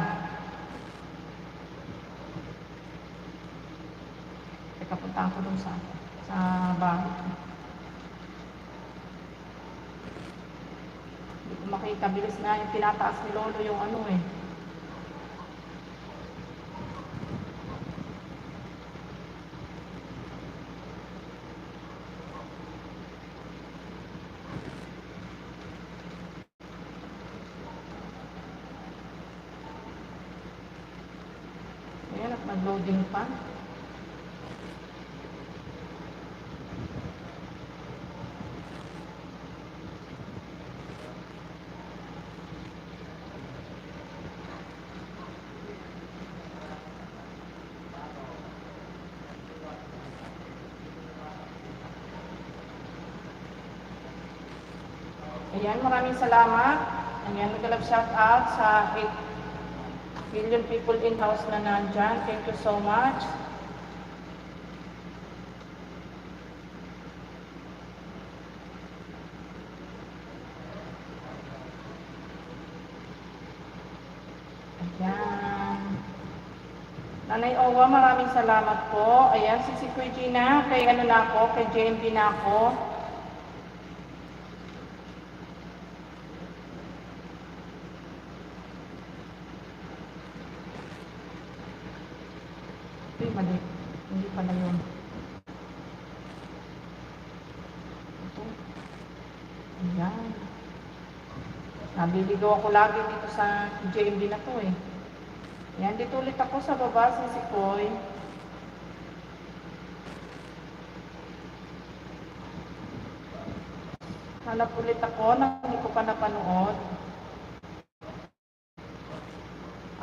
Teka, punta ako dun sa bahay. Hindi ko makita, bilis na yung tinataas ni Lolo yung Ayan, at nag-loading pa. Ayan, maraming salamat. Ayan, nag-love shout out sa 8 million people in house na nandyan. Thank you so much. Ayan. Nanay Owa, maraming salamat po. Ayan, si Kuya Gina, kay na ako, kay JMB na ako. Mali. Hindi pala yun. Ito. Ayan. Nabiligaw ako lagi dito sa JMB na to eh. Ayan, dito ulit ako sa baba, si Koy. Hanap ulit ako nang hindi ko pa napanood.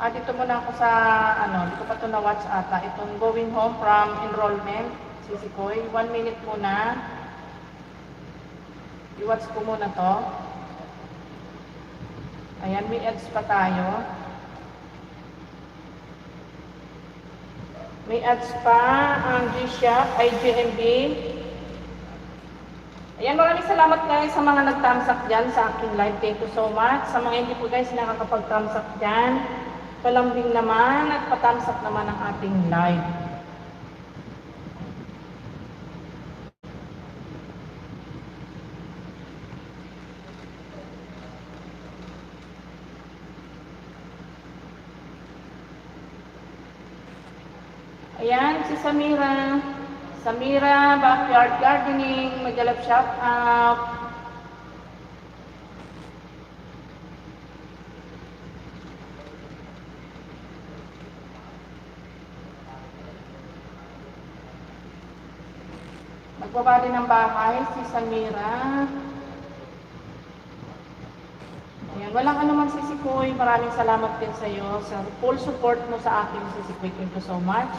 Dito muna ako sa, hindi ko pa ito na-watch ata. Itong going home from enrollment, Sisikoy. 1 minute muna. I-watch ko muna to. Ayan, may ads pa tayo. May ads pa ang G-Shop, ay GMB. Ayan, maraming salamat guys sa mga nag-thumbs up dyan sa aking live. Thank you so much. Sa mga hindi po guys nakakapag-thumbs up dyan, palambing naman at pa-thumbs up naman ang ating live. Ayan, si Samira. Samira, Backyard Gardening, mag-love shout out. Magbaba din ng bahay, si Samira. Ayan, walang anuman Sisikoy. Maraming salamat din sa iyo sa full support mo sa akin, Sisikoy. Thank you so much.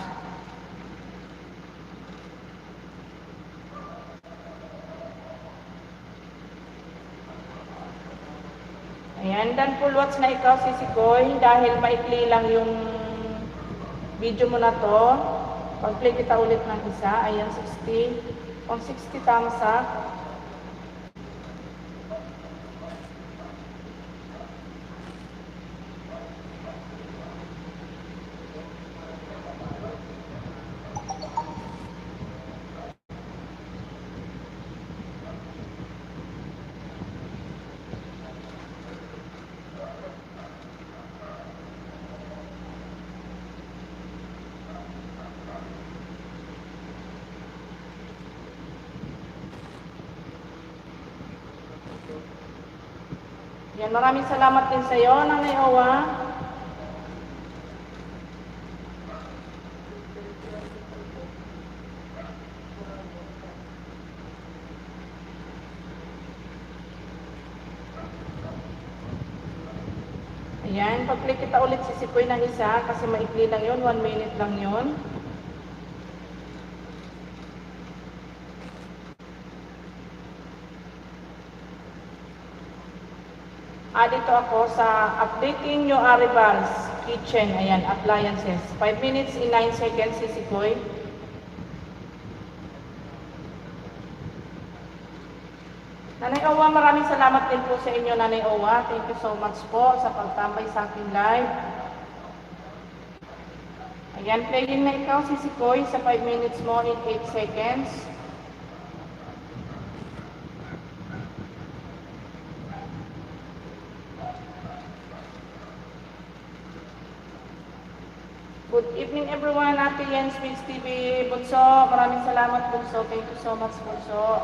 Ayan, dan full watch na ikaw, Sisikoy. Dahil maikli lang yung video mo na to. Pag-play kita ulit ng isa. Ayan, 60. Pang 60 thumbs up. Yan, maraming salamat din sa iyo, Nanay Owa. Ayan, pag-click kita ulit Sisikoy ng isa kasi maikli lang yun, 1 minute lang yun. Dito ako sa updating new arrivals kitchen. Ayan, appliances. 5 minutes in 9 seconds, Sisi Koy. Nanay Owa, maraming salamat din po sa inyo, Nanay Owa. Thank you so much po sa pagtambay sa aking live. Ayan, playing na ikaw, Sisi Koy, sa 5 minutes mo in 8 seconds. Good evening everyone, Ate Jens, Miss TV, Bunso. Maraming salamat, Bunso. Thank you so much, Bunso.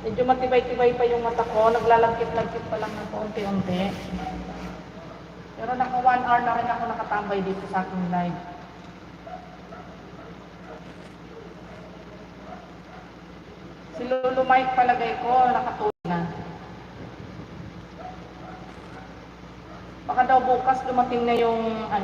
Medyo matibay-tibay pa yung mata ko. Naglalagkit-lagkit pa lang ng paunti-unti. Pero naka 1 hour na rin ako nakatambay dito sa aking live. Si Lolo Mike palagay ko, nakatulog na. Baka daw bukas dumating na yung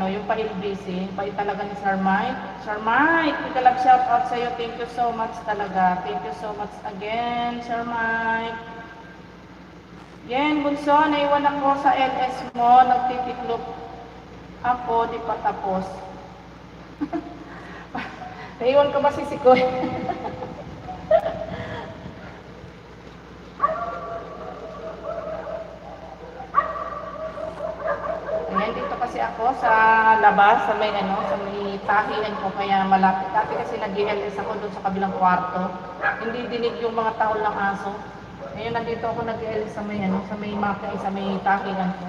yung pa-LBC, pa talaga ni Sir Mike. Sir Mike, big love shout out sa iyo. Thank you so much talaga. Thank you so much again, Sir Mike. Yan, Bunso, naiwan ako sa LS mo, nagtitiklop ako, di pa tapos. Naiwan ka ba, Sisi Koy? Ayan, dito kasi ako sa labas, sa may tahian ko, kaya malapit. Dati kasi nag-LS ako doon sa kabilang kwarto. Hindi dinig yung mga tahol ng aso. Ngayon, nandito ako nag-LS sa may sa may maka, sa may tahian ko.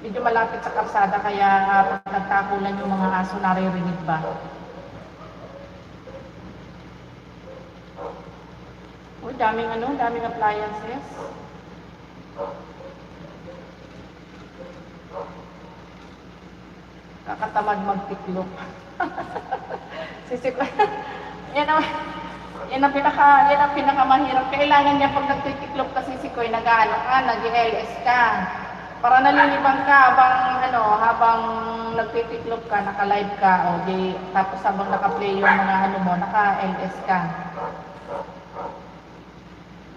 Medyo malapit sa kalsada, kaya pag nagtakulan yung mga aso, naririnig ba? Oh, daming appliances. Kakatamad magtiklop. Sisi Koy. yan ang pinakamahirap. Kailangan niya pag nagtitiklop ka, Sisi Koy, nag-LS ka. Para nalilibang ka habang nagtitiklop ka, naka-live ka, tapos habang naka-play yung mga naka-LS ka.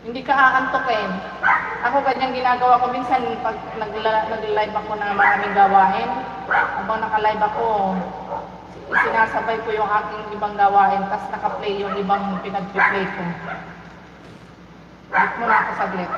Hindi ka aantukin. Ako ganyan ginagawa ko minsan pag nag-live ako na maraming gawain. Habang naka-live ako, sinasabay ko yung aking ibang gawain, tapos naka-play yung ibang pinag-play ko. Wait muna ako saglit.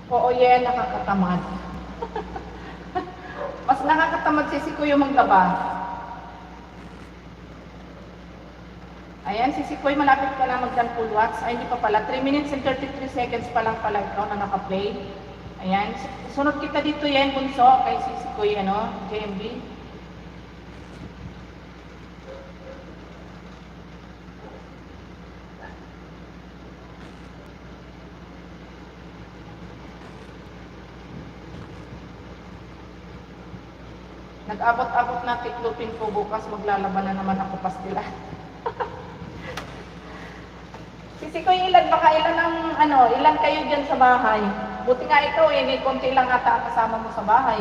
Oo, yan, nakakatamad. Mas nakakatamad Sisi Koy yung maglaba. Ayan, Sisi Koy, malapit ka na mag-done full watts. Ay, hindi pa pala. 3 minutes and 33 seconds pa lang pala ikaw na naka-play. Ayan. Sunod kita dito yan, Bunso, kay Sisi Koy, JMB. Nag-abot-abot na tiklupin ko bukas, maglalaban na naman ako pastila. Sisi Koy, ilan kayo dyan sa bahay? Buti nga ikaw, may konti lang ata kasama mo sa bahay.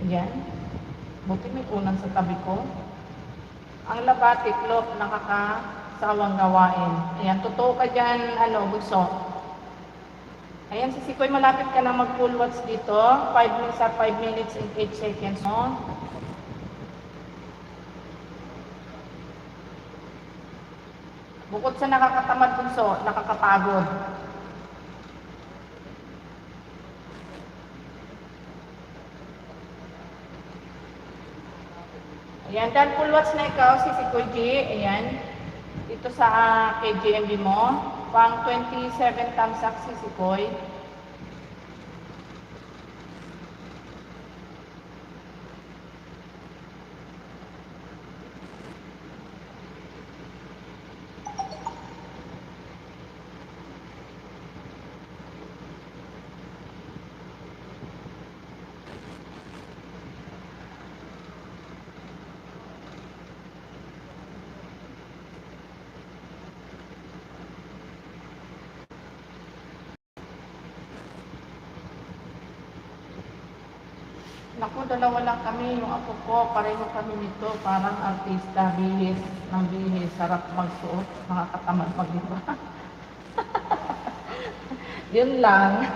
Yan. Buti may unan sa tabi ko. Ang laba, tiklop, nakaka sawang gawain. Ayan, totoo ka dyan, bunso. Ayan, si Sikoy, malapit ka na mag-full watch dito. 5 minutes at 5 minutes and 8 seconds, no? Bukod sa nakakatamad, bunso, nakakapagod. Ayan, dahil full watch na ikaw, si Sikoy G, ayan, dito sa KGMB mo, pang 27 tamsak si Sikoy. Naku, dalawa lang kami, yung apo ko, pareho kami nito, parang artista, bihis, ng bihis, sarap magsuot, nakakatamad mag-iba. Yun lang.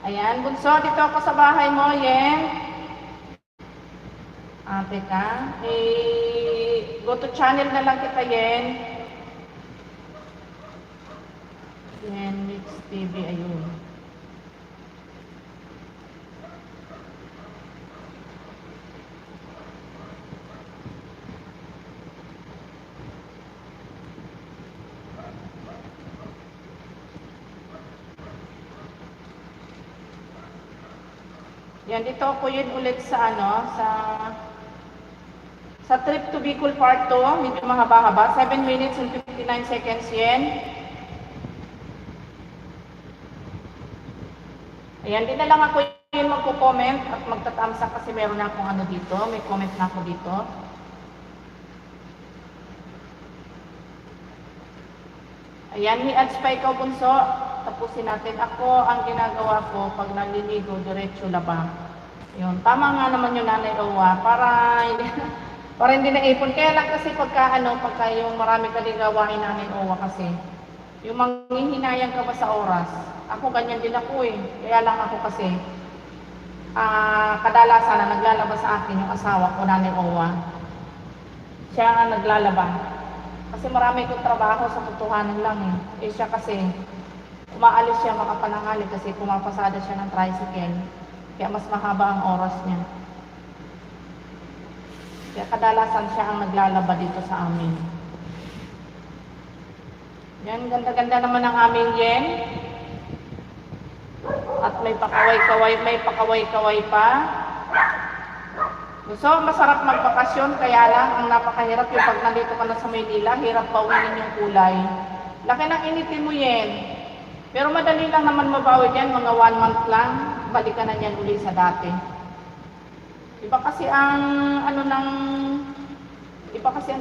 Ayan, bunso, dito ako sa bahay mo, Yen. Teka, go to channel na lang kita, Yen. Yen Mix TV, ayun. Yan, dito ako yun ulit sa sa trip to Bicol Part 2, medyo mahaba-haba, 7 minutes and 59 seconds yan. Ayan, di na lang ako yun magko-comment at magtatamsa kasi meron na akong dito, may comment na ako dito. Ayan, i-ads pa ikaw, bunso. Tapusin natin. Ako, ang ginagawa ko, pag naliligo, diretso laba. Yun. Tama nga naman yung Nanay Owa, para hindi naipon. Kaya lang kasi pagka yung marami ka din gawain Nanay Owa kasi, yung manghihinayang ka ba sa oras? Ako, ganyan din ako eh. Kaya lang ako kasi, kadalasan na naglalaba sa akin yung asawa ko, Nanay Owa. Siya ang naglalaba. Kasi marami kong trabaho sa totohanan lang eh. Siya kasi, umaalis siya makapananghali kasi pumapasada siya ng tricycle. Kaya mas mahaba ang oras niya. Kaya kadalasan siya ang naglalaba dito sa amin. Yan, ganda-ganda naman ang aming Yen. At may pakaway-kaway pa. So, masarap magbakasyon, kaya lang ang napakahirap yung pag nandito ka na sa Maynila, hirap pawinin yung kulay. Laki ng initin mo Yen. Pero madali lang naman mabawi yan, mga 1 month lang, balik ka na yan uli sa dati. Iba kasi ang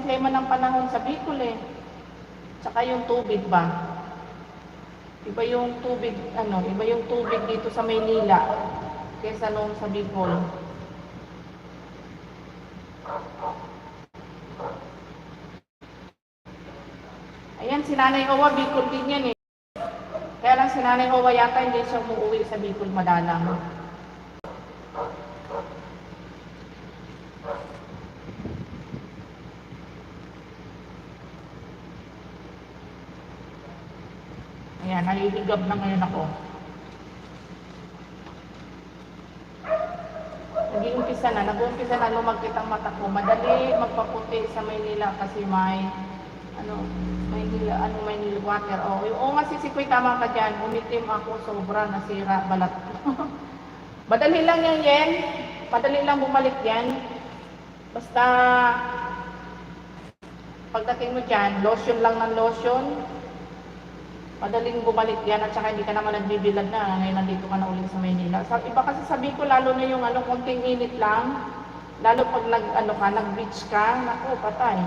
klima ng panahon sa Bicol eh. Tsaka yung tubig ba? Iba yung tubig dito sa Maynila kaysa noong sa Bicol. Ayan, si Nanay Owa, Bicol din yan eh. Kaya lang si Nanay Owa yata hindi siya umuwi sa Bicol madalang. Ayan, nalilingab na ngayon ako. Nag-uumpisa na lumagkit ang mata ko. Madali magpaputi sa Maynila kasi may Maynila water. Oo nga si Sikoy, tama ka dyan. Umitim ako, sobra, nasira, balat. Madali lang yan, Yen. Madali lang bumalik yan. Basta, pagdating mo dyan, lotion lang ng lotion. Madaling bumalik yan at saka hindi ka naman nagbibilad na. Ngayon nandito ka na ulit sa Maynila. Iba kasi sabi ko, lalo na yung konting init lang. Lalo pag nag-beach ka, naku, patay.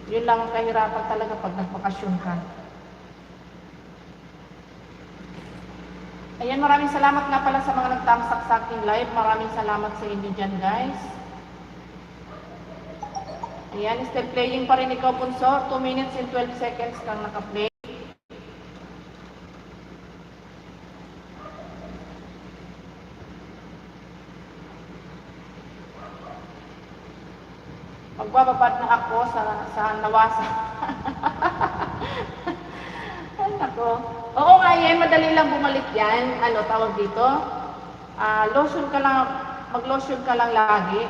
Yun lang ang kahirapan talaga pag nagbakasyon ka. Ayan, maraming salamat nga pala sa mga nagtamsak sa aking live. Maraming salamat sa inyo dyan, guys. Ayan, still playing pa rin ikaw, Bunso. 2 minutes and 12 seconds kang naka-play. Magbababad na ako sa nawasa. Ay, nako. Oo nga yan, madali lang bumalik yan. Ano tawag dito? Lotion ka lang, mag-lotion ka lang lagi.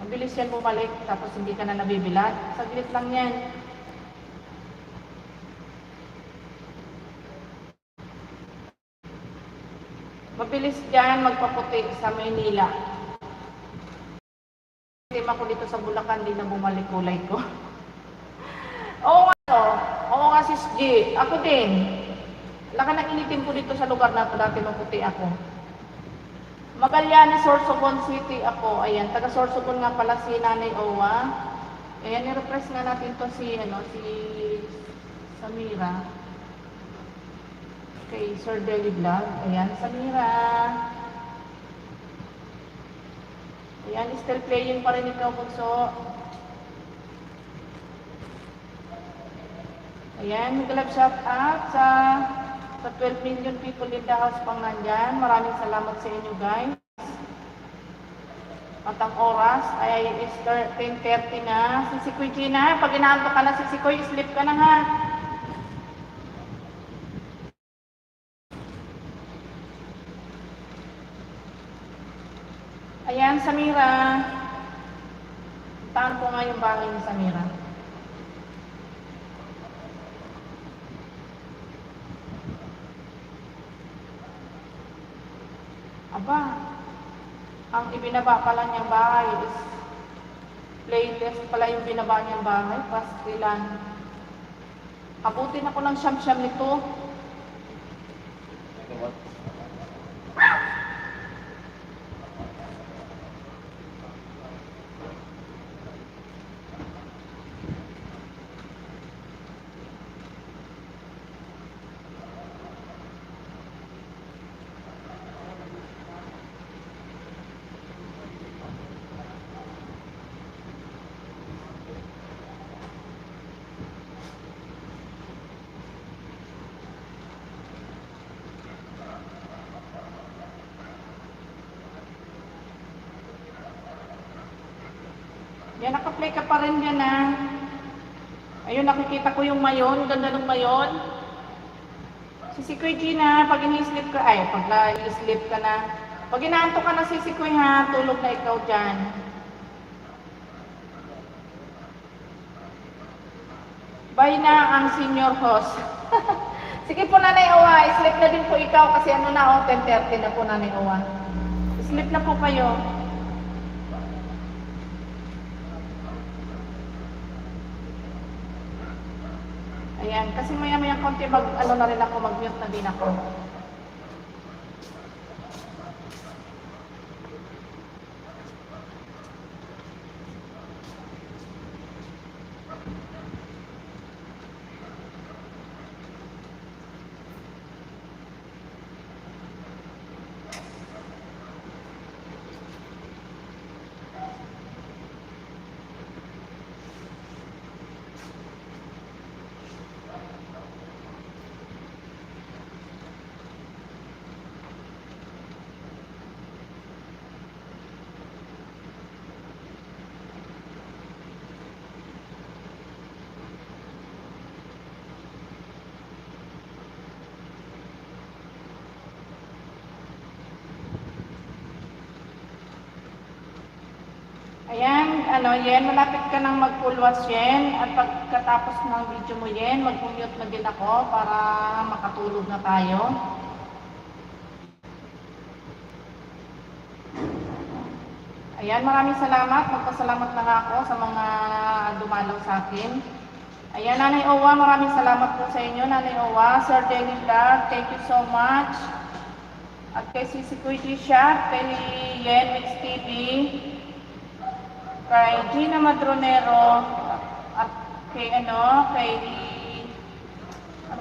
Mabilis yan bumalik, tapos hindi ka na nabibilad. Saglit lang yan. Mabilis dyan magpaputi sa Maynila. Team ako dito sa Bulacan, di na bumalik kulay ko. Oo nga, no? Oo nga, Sis G. Ako din. Laka nang initin ko dito sa lugar na ito, dati maputi ako. Magallanes, Sorsogon City ako. Ayan, taga Sorsogon nga pala si Nanay Owa. Ayan, i-refresh nga natin to si Samira. Kay Sir Deli Vlog. Ayan, Samira. Ayan, still playing pa rin ikaw, Bunso. Ayan, mag-love shout out sa 12 million people in the house pang nandyan. Maraming salamat sa inyo, guys. At ang oras ay 10:30 na. Si Sikoy Gina, pag inaanto ka na si Sikoy, sleep ka na ha. Ayan, Samira. Taan ko nga yung bahay ni Samira. Aba, ang ibinaba pala niyang bahay is playlist pala yung binaba niyang bahay. Pastilan. Abutin ako ng siyam-siyam nito. Yan, naka-play ka pa rin yan ha. Ayun, nakikita ko yung mayon. Ganda ng mayon. Si Sikoy Gina, pag ini-sleep ka, pag na-sleep ka na, pag inaanto ka na si Sikoy ha, tulog na ikaw dyan. Bye na ang senior host. Sige po, Nanay Owa, sleep na din po ikaw kasi ano na, 10:30 na po, Nanay Owa. Sleep na po kayo. Ayan, kasi maya-maya konti na rin ako, mag-mute na din ako. Ayan, yan, malapit ka nang mag-full watch yan. At pagkatapos ng video mo yan, mag-mute na din ako para makatulog na tayo. Ayan, maraming salamat. Magpasalamat na nga ako sa mga dumalaw sa akin. Ayan, Nanay Owa, maraming salamat po sa inyo, Nanay Owa. Sir Denny Vlog, thank you so much. At kay Sisi Kuy Tisha, kay Yen Mix TV, kay Gina Madronero, at kay ano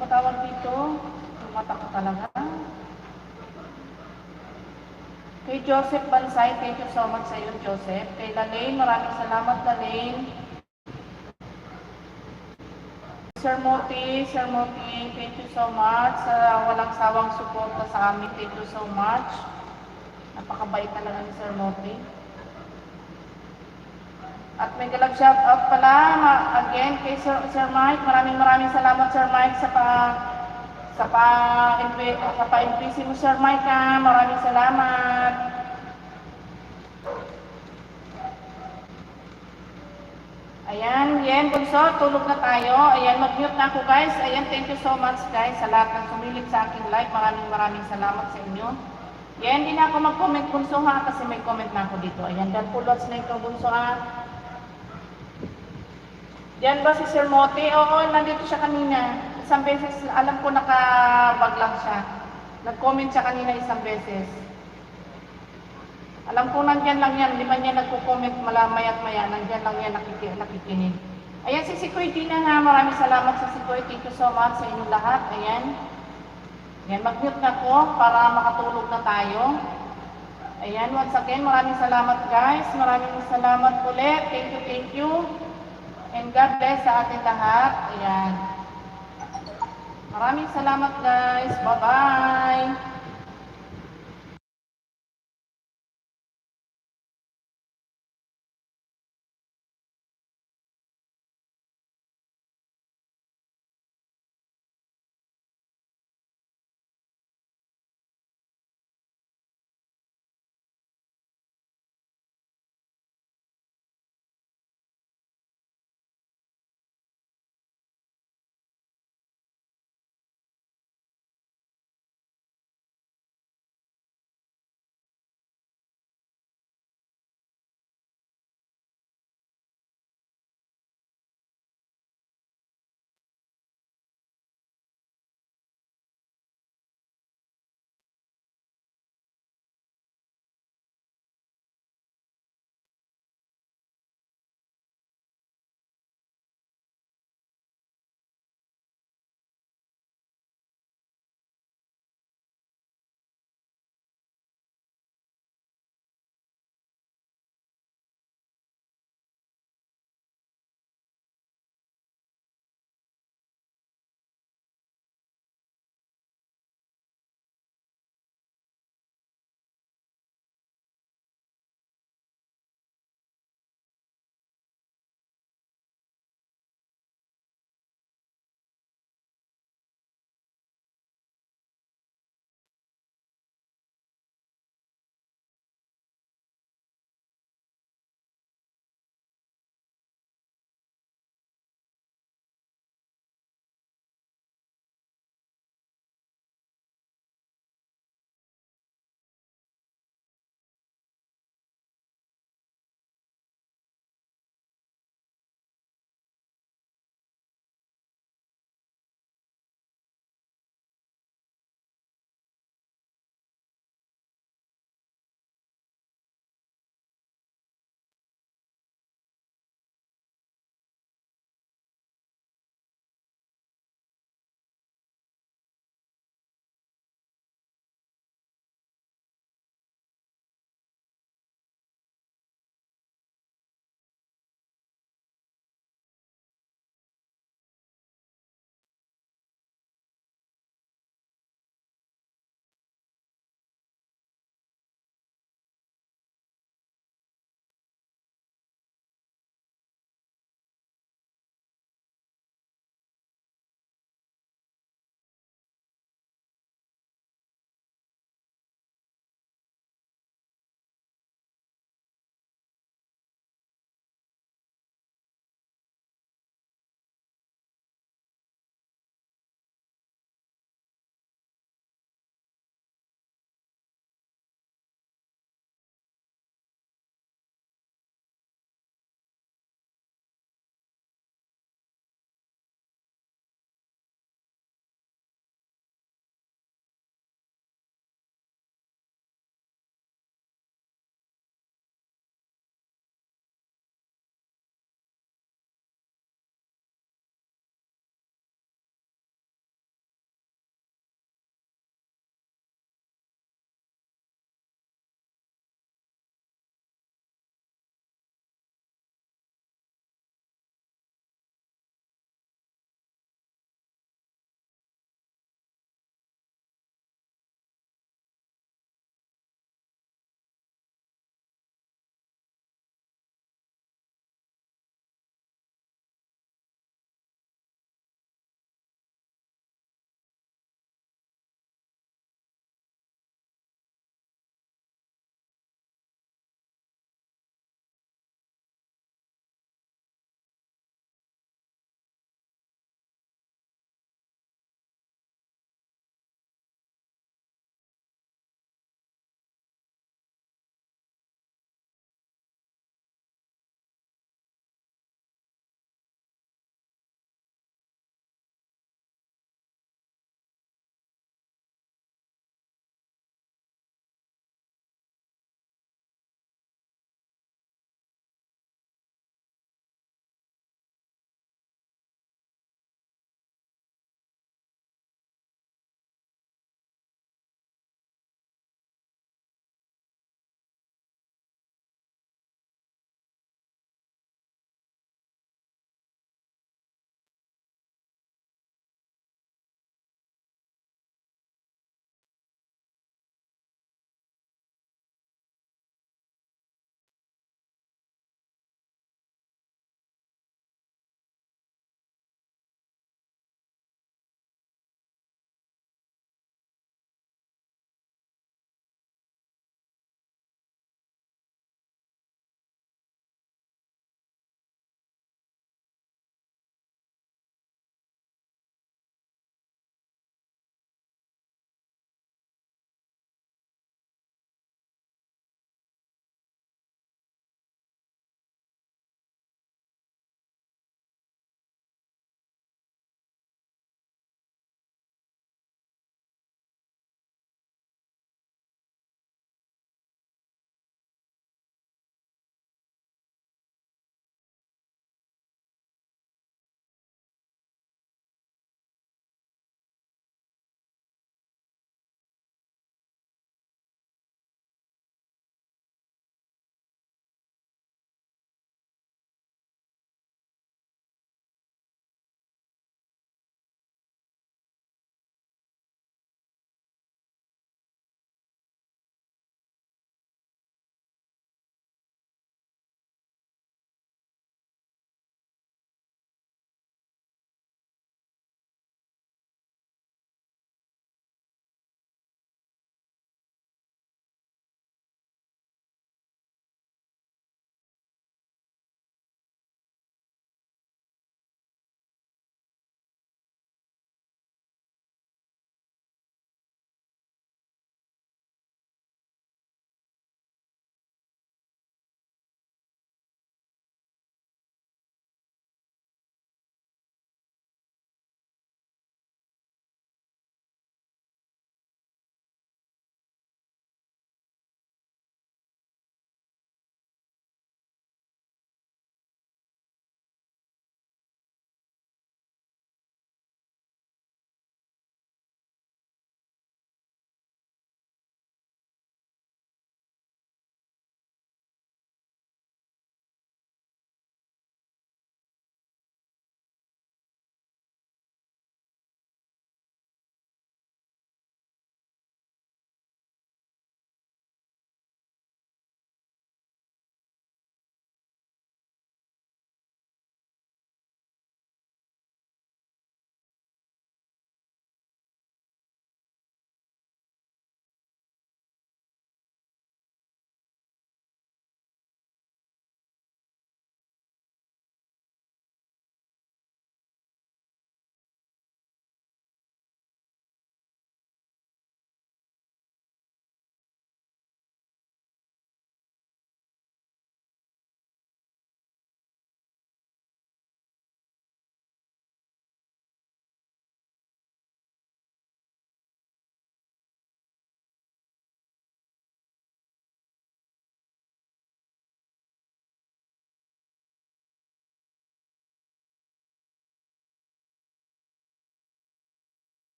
ba tawag dito? Mata ko talaga. Kay Joseph Bansay, thank you so much sa iyo, Joseph. Kay Lalaine, maraming salamat, Lalaine. Sir Moti, thank you so much sa walang sawang suporta sa amin. Thank you so much. Napakabait talaga ni Sir Moti. At may galag shout out pala again kay Sir Mike. Maraming salamat Sir Mike sa pa-increase mo Sir Mike ha. Maraming salamat. Ayan, Yen Bunso, tulog na tayo. Ayan, mag-mute na ako guys. Ayan, thank you so much guys sa lahat ng sumilip sa aking live. Maraming salamat sa inyo. Yen, hindi na ako mag-comment Bunso ha kasi may comment na ako dito. Ayan, dan full watch na ikaw Bunso ha. Diyan ba si Sir Moti? Oo, nandito siya kanina. Isang beses, alam ko nakabag lang siya. Nag-comment siya kanina isang beses. Alam ko nandyan lang yan, di ba niya nagko-comment malamay at maya, nandyan lang yan nakikinig. Ayan si Sikoy Dina nga, maraming salamat sa Sikoy, thank you so much sa inyong lahat. Ayan. Ayan, mag-mute na ko para makatulog na tayo. Ayan, once again, maraming salamat guys, maraming salamat ulit, thank you. And God bless sa ating lahat. Ayan. Maraming salamat guys, bye-bye.